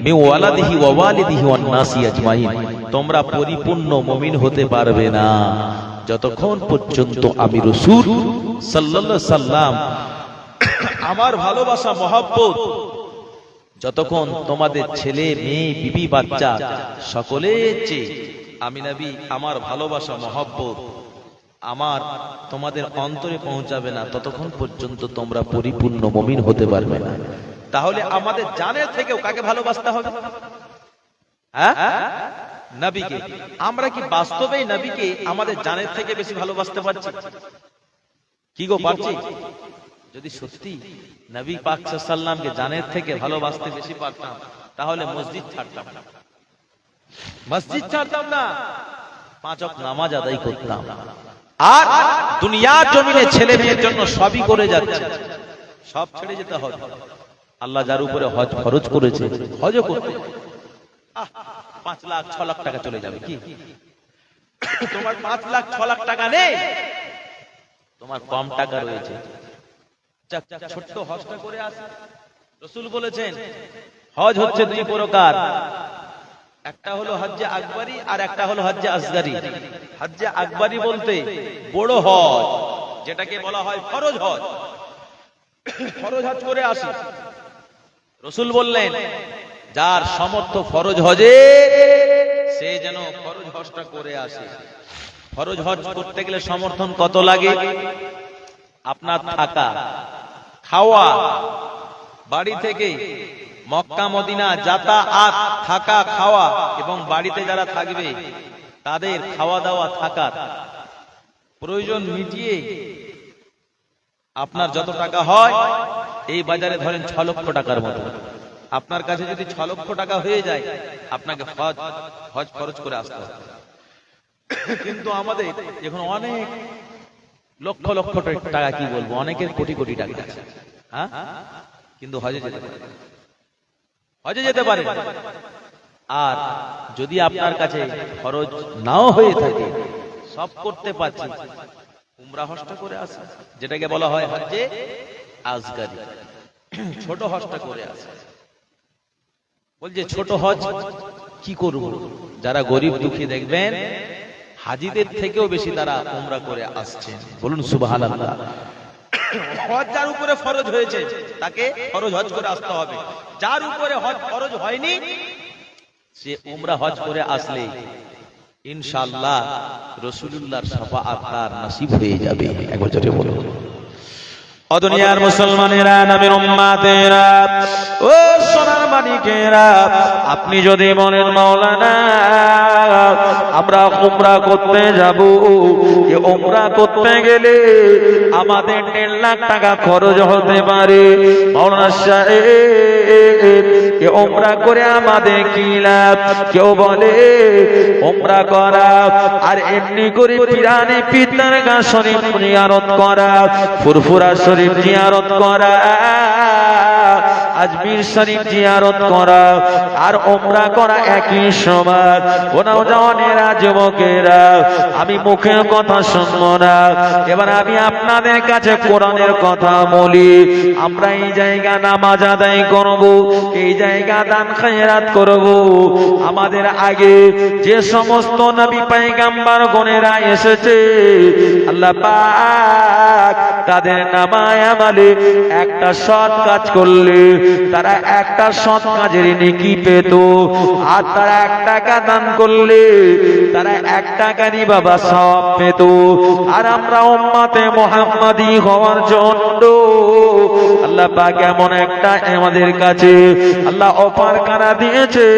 মিন ওয়ালাদিহি ওয়া ওয়ালিদিহি ওয়ান নাসি আজমাইন, তোমরা পরিপূর্ণ মুমিন হতে পারবে না যতক্ষণ পর্যন্ত আমি রাসূল সাল্লাল্লাহু আলাইহি সাল্লাম আমার ভালোবাসা মহব্বত যতক্ষণ তোমাদের ছেলে মেয়ে বিবি বাচ্চা সকলের চেয়ে আমি নবী আমার ভালোবাসা মহব্বত আমার তোমাদের অন্তরে পৌঁছাবে না, ততক্ষণ পর্যন্ত তোমরা পরিপূর্ণ মুমিন হতে পারবে না। তাহলে আমাদের জানের থেকেও কাকে ভালোবাসতে হবে? হ্যাঁ, নবীকে। আমরা কি বাস্তবেই নবীকে আমাদের জানের থেকে বেশি ভালোবাসতে পারছি? কি গো, পারছি? যদি সত্যি নবী পাক সাল্লাল্লাহু আলাইহি ওয়াসাল্লামকে জানের থেকে ভালোবাসতে বেশি পারতাম, তাহলে মসজিদ ছাড়তাম না, মসজিদ ছাড়তাম না, 5 ওয়াক্ত নামাজ আদায় করতাম। আর দুনিয়ার জমিনে ছেলে মেয়ের জন্য সবই করে যাচ্ছে, সব ছেড়ে যেতে হবে। আল্লাহ যার উপরে হজ খরচ করেছে, হজও করতে। 5 লাখ 6 লাখ টাকা চলে যাবে কি? তোমার 5 লাখ 6 লাখ টাকা নেই, তোমার কম টাকা রয়েছে, ছোট্ট হজটা করে আসে। রাসূল বলেছেন হজ হচ্ছে 2 প্রকার, একটা হলো হজ্জে আকবরি আর একটা হলো হজ্জে আসগরি। হজ্জে আকবরি বলতে বড় হজ, যেটাকে বলা হয় ফরজ হজ, ফরজ হজ করে আসে। রাসূল বললেন যার সামর্থ্য ফরজ হজে, সে যেন ফরজ হজটা করে আসে। ফরজ হজ করতে গেলে সমর্থন কত লাগে? আপনার থাকা, খাওয়া, বাড়ি থেকে মক্কা মদিনা যাতায়াত, থাকা খাওয়া, এবং বাড়িতে যারা থাকবে তাদের খাওয়া দাওয়া থাকার প্রয়োজন মিটিয়ে আপনার যত টাকা হয়, এই বাজারে ধরেন 6 লক্ষ টাকার মতো, আপনার কাছে যদি 6 লক্ষ টাকা হয়ে যায়, আপনাকে হজ খরচ করে আসতে হবে। কিন্তু আমাদের এখন অনেক লক্ষ লক্ষ টাকা, কি বলবো, অনেকের কোটি কোটি টাকা আছে, হ্যাঁ, কিন্তু হজে যেতে পারে, হজে যেতে পারে। আর যদি আপনার কাছে খরচ নাও হয়ে থাকে, সব করতে পারছি, উমরা হজটা করে আসে, যেটাকে বলা হয় হজ্জে আসগরি, ছোট হজটা করে আসে। বলছে ছোট হজ কি করব? যারা গরিব দুঃখী দেখবেন হাজিদের থেকেও বেশি তারা উমরা করে আসছেন, বলুন সুবহানাল্লাহ। হজ যার উপরে ফরজ হয়েছে তাকে ফরজ হজ করে আসতে হবে, যার উপরে হজ ফরজ হয়নি সে উমরা হজ করে আসলে ইনশাআল্লাহ রাসূলুল্লাহর শাফাআত তার নসিব হয়ে যাবে। একবার জোরে বলুন। ও দুনিয়ার মুসলমানেরা, নবীর উম্মতেরা, ও সোনার মানিকেরা, আপনি যদি বলেন মাওলানা আমরা উমরা করতে যাব, এই উমরা করতে গেলে আমাদের 1.5 লাখ টাকা খরচ হতে পারে, মাওলানা সাহেব এই উমরা করে আমাদের কি লাভ? কেউ বলে উমরা করা আর এমনি করে পিরানে পিতারগা শরীফ জিয়ারত করা, ফুরফুরা শরীফ জিয়ারত করা, আজমির শরীফ জিয়ারত করা আর উমরা করা একই সমান। ও নওজওয়ানেরা, যুবকেরা, আমি মুখের কথা শুনবো না, এবার আমি আপনাদের কাছে কোরআনের কথা বলি। আমরা এই জায়গা নামাজ আদায় করব, এই জায়গা দান খায়রাত করব। আমাদের আগে যে সমস্ত নবী পয়গম্বর গণেরা এসেছে, আল্লাহ পাক তাদের নামায় আমলে একটা সৎ কাজ করলে তারা একটা সৎ কাজের নেকি পেত, আর তারা 1 টাকা দান করলে তারা 1 টাকারই বাবা সওয়াব পেত। আর আমরা উম্মতে মুহাম্মাদি হওয়ার জন্য আল্লাহ পাক এমন একটা আমাদের কাছে আল্লাহ অফার করা দিয়েছে।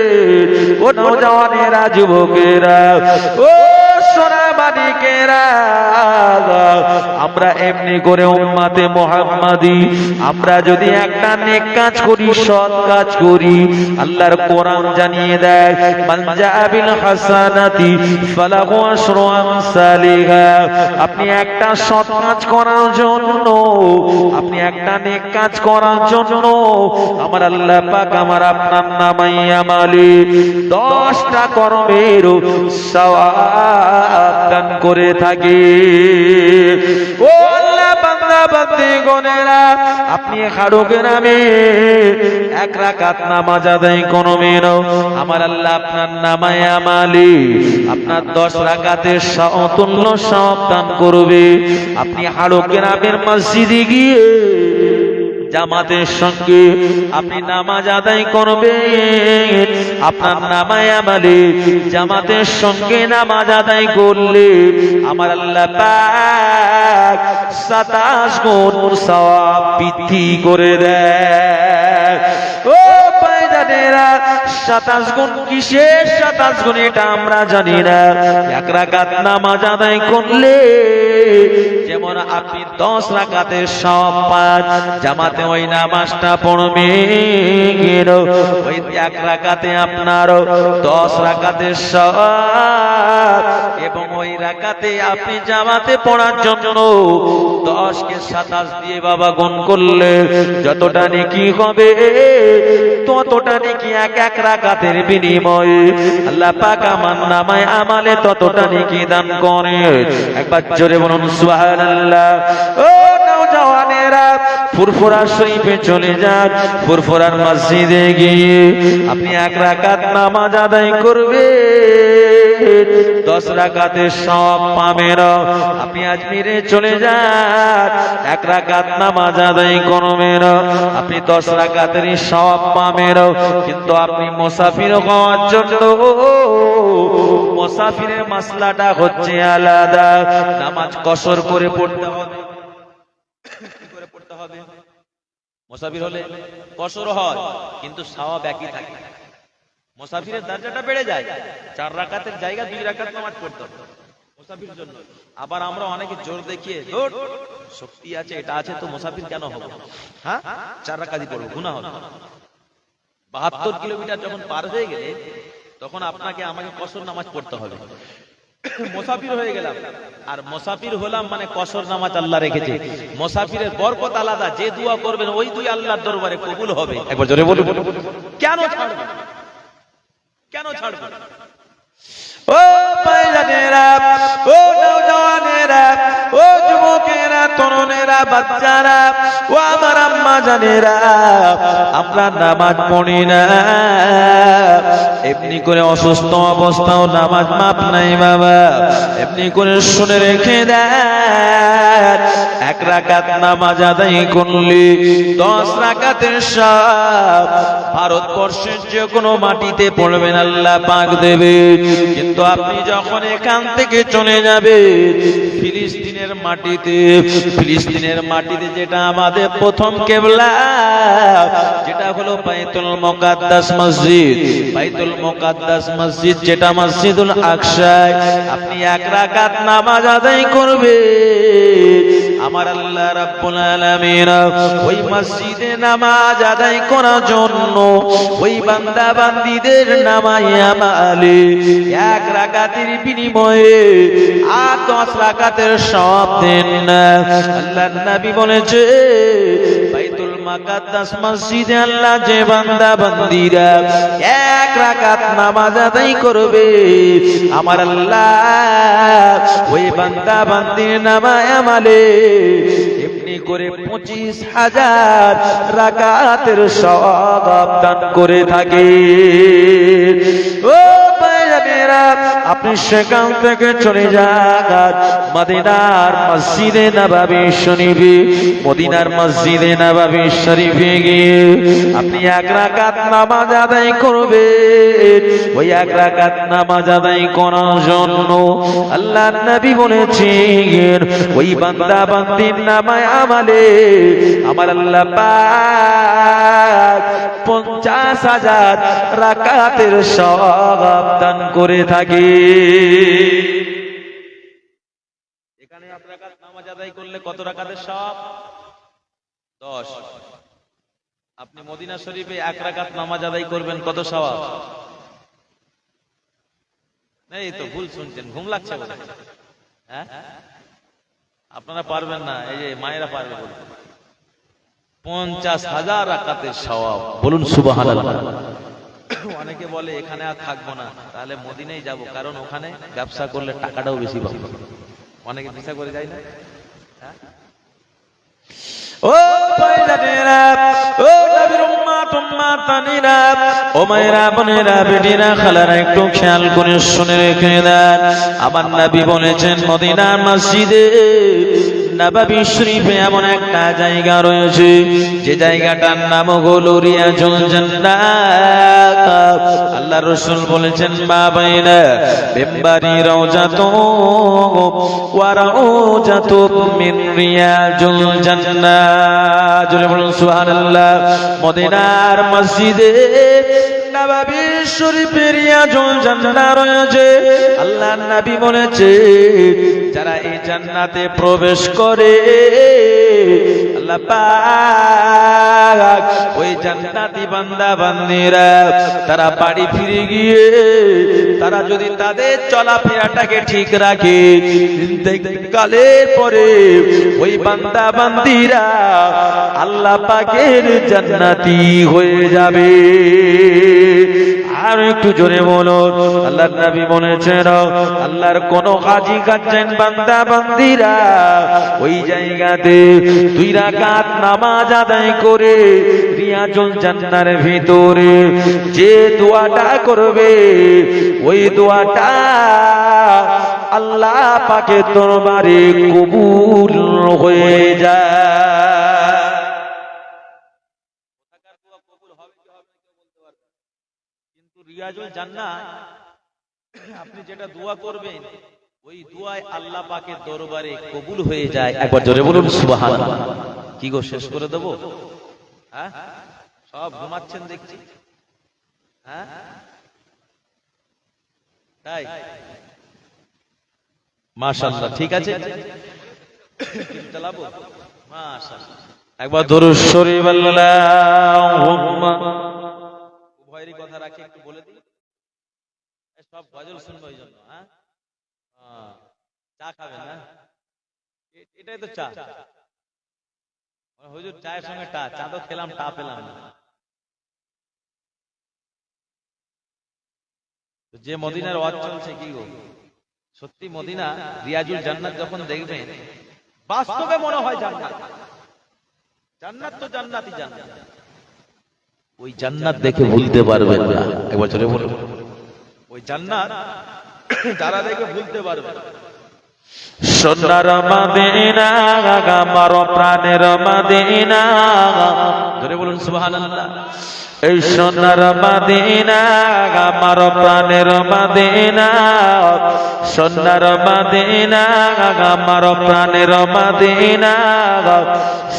ও নওজওয়ানেরা, যুবকেরা, ও সোনা মানিকেরা, আমরা এমনি করে উম্মতে মুহাম্মাদি আমরা যদি একটা নেক কাজ করি, সৎ কাজ করি, আল্লাহর কোরআন জানিয়ে দেয় মান জাআ বিল হাসানাতি ফালাহু আশরু আমসালিহা। আপনি একটা সৎ কাজ করার জন্য, আপনি একটা নেক কাজ করার জন্য আমার আল্লাহ পাক আমার আপনার নামাই আমালে 10টা কর্মের সওয়াব দান করে থাকে। ও আল্লাহ বান্দা বান্দি গণেরা, আপনি হাড়ুকে নামে 1 রাকাত নামাজ আদায় করবেন, আমার আল্লাহ আপনার নামায় আমালে আপনার 10 রাকাতের সমতুল্য সওয়াব দান করবে। আপনি হাড়ুকে নামের মসজিদে গিয়ে জামাতের সঙ্গে আপনি নামাজ আদায় করবেন, আপনার নামায় আমালে জামাতের সঙ্গে নামাজ আদায় করলে আমার আল্লাহ পাক 27 গুণ সওয়াব বৃদ্ধি করে দেয়। ও ভাইজানেরা, 27 গুণ কিসের 27 গুণ এটা আমরা জানি না। এক রাকাত নামাজ আদায় করলে যেমন আপনি 10 রাকাতের সওয়াব পান, জামাতে ওই নামাজটা পড়বেন, ওই এক রাকাতে আপনার 10 রাকাতের সওয়াব, এবং ওই রাকাতে আপনি জামাতে পড়ার জন্য 10 কে 27 দিয়ে বাবা গুণ করলে যতটা নেকি হবে ততটা নেকি এক রাকাতের বিনিময়ে আল্লাহ পাক আমার নামায় আমালে ততটা নেকি দান করে। একবার জোরে বলুন সুবহানাল্লাহ। ও নওজওয়ানেরা, ফুরফুরা শরীফে চলে যান, ফুরফুরার মসজিদে গিয়ে আপনি এক রাকাত নামাজ আদায় করবেন, 10 রাকাতের সওয়াব পাবেন। আপনি আজমিরে চলে যান, এক রাকাত নামাজ আদায় করবেন, আপনি 10 রাকাতের সওয়াব পাবেন। কিন্তু আপনি মুসাফির হওয়ার জন্য মুসাফিরের মাসলাটা হচ্ছে আলাদা। নামাজ কসর করে পড়তে হবে। কি করে পড়তে হবে? মুসাফির হলে কসর হয় কিন্তু সওয়াব একই থাকে। মুসাফিরের দরজাটা বেড়ে যায়, 4 রাকাতের জায়গা 2 রাকাত নামাজ পড়তে হবে মুসাফির জন্য। আবার আমরা অনেকে জোর দেখিয়ে দৌড় শক্তি আছে এটা আছে তো মুসাফির কেন হবে, হ্যাঁ 4 রাকাতই পড়ব, গুনাহ হবে। 72 কিলোমিটার যখন পার হয়ে গেলে তখন আপনাকে আমাকে কসর নামাজ পড়তে হবে। মুসাফির হয়ে গেলাম আর মুসাফির হলাম মানে কসর নামাজ আল্লাহ রেখেছে। মুসাফিরের বরকত আলাদা, যে দোয়া করবেন ওই দুই আল্লাহর দরবারে কবুল হবে। একবার জোরে বলুন কেন ছাড়বেন, কেন ছাড়বেন? ও ভাইজানেরা, ও নওজওয়ানেরা, ও যুবকেরা, তরুণেরা, বাচ্চারা, ও আমার আম্মা জানেরা, আমরা নামাজ পড়ি না, এমনি করে অসুস্থ অবস্থাও নামাজ মাপ নাই বাবা। এমনি করে শুনে রেখে দেন, এক রাকাত নামাজ আদায় করলে 10 রাকাতের সওয়াব ভারতবর্ষের যে কোনো মাটিতে পড়বেন আল্লাহ পাক দেবে। কিন্তু আপনি যখন এখান থেকে চলে যাবেন ফিলিস্তিনের মাটিতে, ফিলিস্তিনের মাটিতে যেটা আমাদের প্রথম কিবলা, যেটা হলো বাইতুল মুকাদ্দাস মসজিদ, বাইতুল মুকাদ্দাস মসজিদ যেটা মসজিদুল আকসায় আপনি এক রাকাত নামাজ আদায় করবেন, আমার আল্লাহ রাব্বুল আলামিন ওই মসজিদে নামাজ আদায় করার জন্য ওই বান্দা বান্দীদের নামায়ে আমালে এক রাকাতের বিনিময়ে আর 10 রাকাতের সওয়াব দেন। আল্লাহর নবী বলেছে বাইতুল মুকাদ্দাস মসজিদে আল্লাহ যে বান্দা বান্দীরা এক রাকাত নামাজ আদায় করবে, আমার আল্লাহ ওই বান্দা বান্দীর নামায়ে আমালে এমনি করে 25,000 রাকাতের সওয়াব দান করে থাকে। ও ভাইরা, আপনি সেখান থেকে চলে যান মদিনার মসজিদে নববী শরীফে, মদিনার মসজিদে নববী শরীফে গিয়ে আপনি এক রাকাত নামাজ আদায় করবেন। ওই এক রাকাত নামাজ আদায় করার জন্য আল্লাহর নবী বলেছেন ওই বান্দা বান্দির নামায়ে আমালে আমার আল্লাহ পাক 50,000 রাকাতের সওয়াব দান করে থাকে। এখানে এক রাকাত নামাজ আদায় করলে কত রাকাতের সওয়াব? 10। আপনি মদিনা শরীফে এক রাকাত নামাজ আদায় করবেন, কত সওয়াব? এই তো ভুল শুনছেন, ঘুম লাগছে বলে, হ্যাঁ আপনারা পারবেন না, এই যে মায়েরা পারবে বলতে। 50,000 রাকাতের সওয়াব, বলুন সুবহানাল্লাহ। অনেকে বলে এখানে আর থাকবো না, তাহলে মদিনায় যাব, কারণ ওখানে ব্যবসা করলে টাকাটাও বেশি পাবো। অনেকে ভিসা করে যায় না, হ্যাঁ? ও ভাইজানেরা, ও নবীর উম্মত উম্মাতানিরা, ও মায়েরা বোনেরা বেটিরা খালারা, একটু খেয়াল করে শুনে রেখে দেন। আমার নবী বলেছেন মদিনার মসজিদে নববী শরীফে এমন একটা জায়গা রয়েছে যে জায়গাটার নাম হলো রিয়াজুল জান্নাত। আল্লাহ রাসূল বলেছেন মা বাইনা মিম্বারি রাউজাতু ওয়া রাউজাতু মিন রিয়াজুল জান্নাত। জোরে বলুন সুবহানাল্লাহ। মদিনার মসজিদে নববী শরীফে রিয়াজুল জান্নাহ রয়েছে। আল্লাহর নবী বলেছে যারা এই জান্নাতে প্রবেশ করে আল্লাহ পাক ওই জান্নাতি বান্দা বান্দীরা তারা বাড়ি ফিরে গিয়ে তারা যদি তাদের চলাফেরাটাকে ঠিক রাখে কালের পরে ওই বান্দা বান্দীরা আল্লাহ পাকের জান্নাতি হয়ে যাবে। আর একটু জোরে বলুন আল্লাহর নবী বলেছেন আল্লাহর কোন হাজী কাচ্ছেন বান্দা বান্দীরা ওই জায়গাতে 2 রাকাত নামাজ আদায় করে রিয়াজুল জান্নার ভিতরে যে দোয়াটা করবে ওই দোয়াটা আল্লাহ পাকের দরবারে কবুল হয়ে যায়। কিন্তু রিয়াজুল জান্নাহ আপনি যেটা দোয়া করবেন ওই দোয়ায় আল্লাহ পাকের দরবারে কবুল হয়ে যায়। একবার জোরে বলুন সুবহানাল্লাহ। কি গো শেষ করে দেব? হ্যাঁ, সব ঘুমাচ্ছেন দেখছি। হ্যাঁ তাই মাশাআল্লাহ, ঠিক আছে চালাবো মাশাআল্লাহ। একবার দরুদ শরীফ আল্লাহুম্মা। উভয়েরই কথা রাখি একটু বলে দিই, সব গজল শুনবো ওই জন্য। হ্যাঁ, চা খাবেন না? এটাই তো চা। হুজুর চায়ের সঙ্গে চা তো খেলাম, টা পেলাম না। যে মদিনার ওয়াজ চলছে কি গো, সত্যি মদিনা রিয়াজুল জান্নাত যখন দেখবেন বাস্তবে মনে হয় জান্নাত। জান্নাত তো জান্নাতই জান্নাত। ওই জান্নাত দেখে ভুলতে পারবেন না। একবার চলে বলুন ওই জান্নাত যারা দেখে ভুলতে পারবে না। সোনার মদিনা আমার প্রাণের মদিনা, ধরে বলুন সুবহানাল্লাহ। এই সোনার মদিনা আমার প্রাণের মদিনা, সোনার মদিনা আমার প্রাণের মদিনা,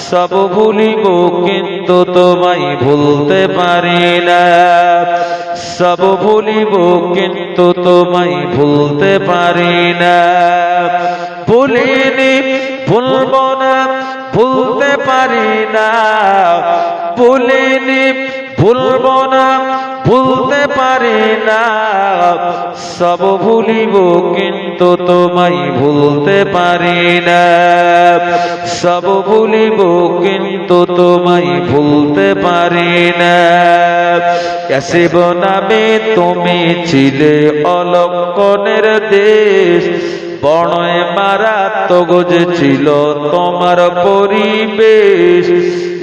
সব ভুলিব কিন্তু তোমায় ভুলতে পারি না, সব ভুলিব কিন্তু তোমায় ভুলতে পারি না, ভুলিনি ভুলব না ভুলতে পারি না, ভুলিনি ভুলব না ভুলতে পারি না, সব ভুলিব কিন্তু তোমায় ভুলতে পারি না, সব ভুলিব কিন্তু তোমায় ভুলতে পারি না। কাশিব নামে তুমি ছিলে অলক্ষণের দেশ, বড়ই মারাত্মক যে ছিল তোমার পরিবেশ,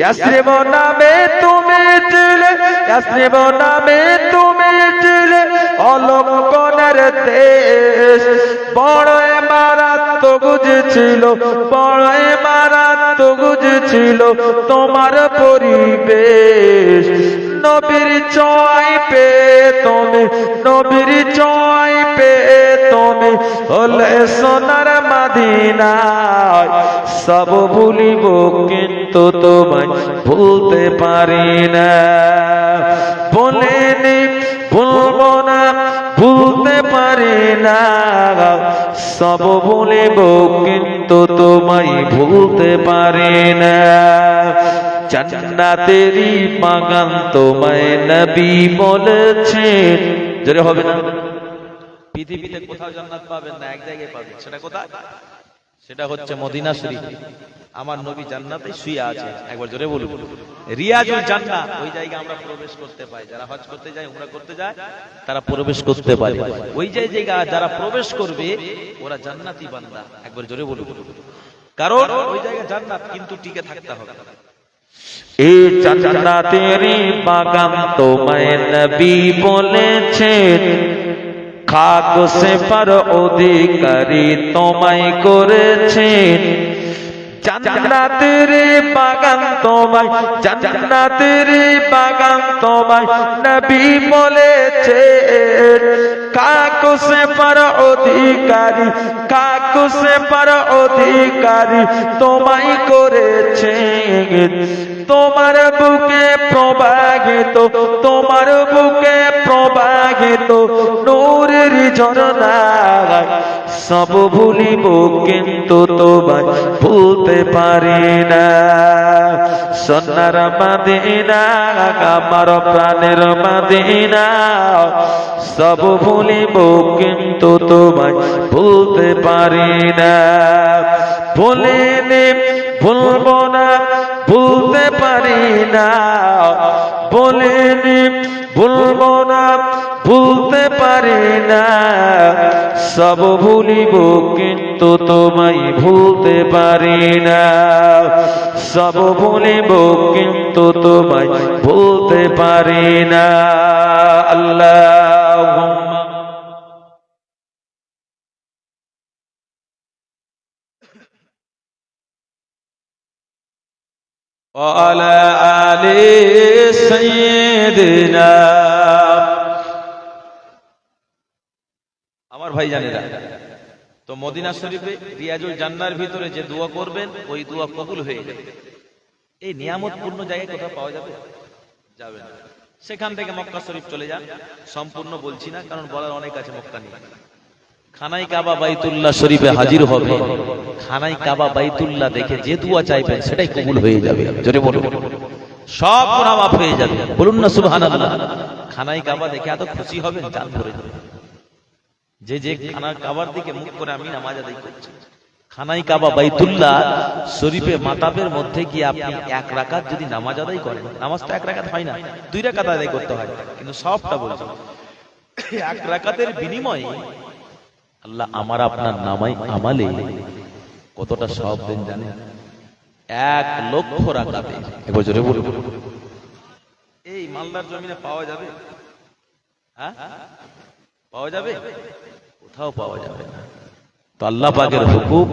ইয়াসরিব নামে তুমি ছিলে, ইয়াসরিব নামে তুমি ছিলে অলক্ষণের দেশ, বড়ই মারাত্মক যে ছিল, বড়ই মারাত্মক যে ছিল তোমার পরিবেশ। নবীর চয় পে তুমি, নবীর চয় পে তুমি হলে সোনার মদিনায়, সব ভুলিব কিন্তু তোমায় ভুলতে পারি না, বলিনি ভুলব না ভুলতে পারি না, সব ভুলিব কিন্তু তোমায় ভুলতে পারি না। জান্নাতেরই বাগান তোমায় নবী বলেছেন, জোরে হবে না? পৃথিবীতে কোথাও জান্নাত পাবেন না, এক জায়গায় পাবেন। সেটা কোথায়? সেটা হচ্ছে মদিনা শরীফ। আমার নবী জান্নাতে শুয়ে আছে। একবার জোরে বলুন রিয়াজুল জান্নাত। ওই জায়গায় আমরা প্রবেশ করতে পাই, যারা হজ করতে যায় উমরা করতে যায় তারা প্রবেশ করতে পারে। ওই যে জায়গা যারা প্রবেশ করবে ওরা জান্নাতি বান্দা। একবার জোরে বলুন, কারণ ওই জায়গা জান্নাত, কিন্তু টিকে থাকতে হবে। এই জান্নাতেরই বাগান তোমায় নবী বলেছেন, খাক সে পার অধিকারী তোমায় করেছেন, জান্নাতের বাগান তোমায়, জান্নাতের বাগান তোমায় নবী বলেছেন, কাক সে পার অধিকারী, কাক সে পার অধিকারী তোমায় করেছেন, তোমার বুকে প্রবাহিত, তোমার বুকে প্রবাহিত নূরের ঝরনায় সব ভুলিব কিন্তু তোমায় ভুলতে পারি না। সোনার মদিনা আমার প্রাণের মদিনা, সব ভুলিব কিন্তু তোমায় ভুলতে পারি না। ভুলিনি ভুলবো না, ভুলতে পারি না। ভুলিনি ভুলবো না, ভুলতে পারি না। সব ভুলিব কিন্তু তোমায় ভুলতে পারি না। সব ভুলিব কিন্তু তোমায় ভুলতে পারি না। আল্লাহুম্মা وعلى آل سيدنا। আমার ভাই জানেরা, তো মদিনা শরীফে রিয়াজুল জান্নার ভিতরে যে দোয়া করবেন ওই দোয়া কবুল হয়ে যাবে। এই নিয়ামতপূর্ণ জায়গায় কোথাও পাওয়া যাবে? যাবে না। সেখান থেকে মক্কা শরীফ চলে যান। সম্পূর্ণ বলছি না, কারণ বলার অনেক আছে। মক্কা নিয়ে খানাই কাবা বাইতুল্লাহ শরীফে হাজির হবে। খানাই কাবা বাইতুল্লাহ দেখে যে দোয়া চাইবেন সেটাই কবুল হয়ে যাবে। জোরে বলুন, সব গুনাহ মাফ হয়ে যাবে। বলুন না সুবহানাল্লাহ। খানাই কাবা দেখে এত খুশি হবেন, জান ভরে যাবে। যে যে খানার কাবার দিকে মুখ করে আমি নামাজ আদায় করছি, খানাই কাবা বাইতুল্লাহ শরীফে মাতাবের মধ্যে গিয়ে আপনি এক রাকাত যদি নামাজ আদায় করেন, নামাজ তো এক রাকাত হয় না, 2 রাকাত আদায় করতে হয়, কিন্তু সবটা বলছি এক রাকাতের বিনিময়ে আল্লাহ আমার আপনার নামাই আমালে কতটা সওয়াব দেন জানেন? 1 লক্ষ রাকাতে। একবার জোরে বলুন। এই মালদার জমিনে পাওয়া যাবে? হ্যাঁ, পাওয়া যাবে? কোথাও পাওয়া যাবে না। তো আল্লাহ পাকের হুকুম,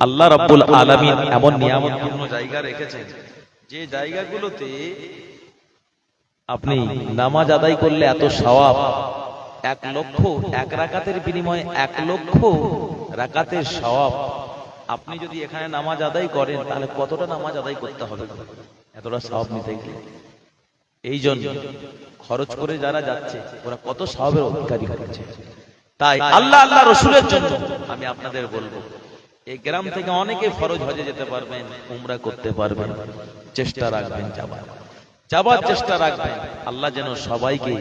আল্লাহ রাব্বুল আলামিন এমন নিয়ামতপূর্ণ জায়গা রেখেছেন যে জায়গাগুলোতে আপনি নামাজ আদায় করলে এত সওয়াব, 1 লক্ষ, 1 রাকাতের বিনিময়ে 1 লক্ষ রাকাতের সওয়াব। আপনি যদি এখানে নামাজ আদায় করেন তাহলে কতটা নামাজ আদায় করতে হবে এতটা সওয়াব নিতে গেলে? এই জন্য খরচ করে যারা যাচ্ছে ওরা কত সওয়াবের অধিকারী হচ্ছে। তাই আল্লাহ আল্লাহ রসুলের জন্য আমি আপনাদের বলবো, এই গ্রাম থেকে অনেকে ফরজ হজে যেতে পারবেন, উমরা করতে পারবেন, চেষ্টা রাখবেন যাবার চেষ্টা রাখবেন। আল্লাহ যেন সবাইকে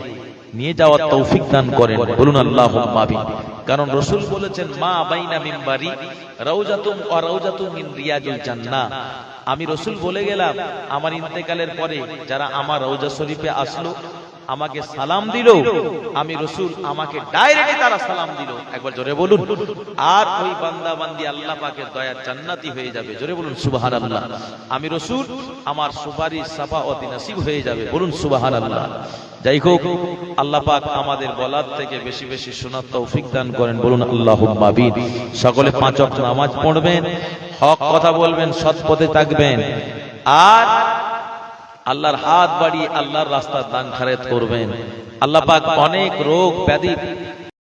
নিয়ে যাওয়ার তৌফিক দান করেন। বলুন আল্লাহুম্মা আমিন। কারণ রাসূল বলেছেন, মা বাইনা মিম্বারি রাউজাতুম ওয়া রাউজাতুম মিন রিয়াজিল জান্নাহ। আমি রাসূল বলে গেলাম, আমার ইন্তেকালের পরে যারা আমার রওজা শরীফে আসলো, আমাকে সালাম দিল, আমি রাসূল আমাকে ডাইরেক্টলি তারা সালাম দিল। একবার জোরে বলুন। আর ওই বান্দা বান্দি আল্লাহ পাকের দয়ার জান্নাতি হয়ে যাবে। জোরে বলুন সুবহানাল্লাহ। আমি রাসূল আমার সুপারিশ শাফাআত নসিব হয়ে যাবে। বলুন সুবহানাল্লাহ। যাই হোক, আল্লাহ পাক আমাদের বলার থেকে বেশি বেশি শোনার তৌফিক দান করেন। বলুন আল্লাহুম্মা আমিন। সকলে 5 ওয়াক্ত নামাজ পড়বেন, হক কথা বলবেন, সৎ পথে থাকবেন, আর আল্লাহর হাত বাড়িয়ে আল্লাহর রাস্তার দান খায়রাত করবেন। আল্লাহ পাক অনেক রোগ ব্যাধি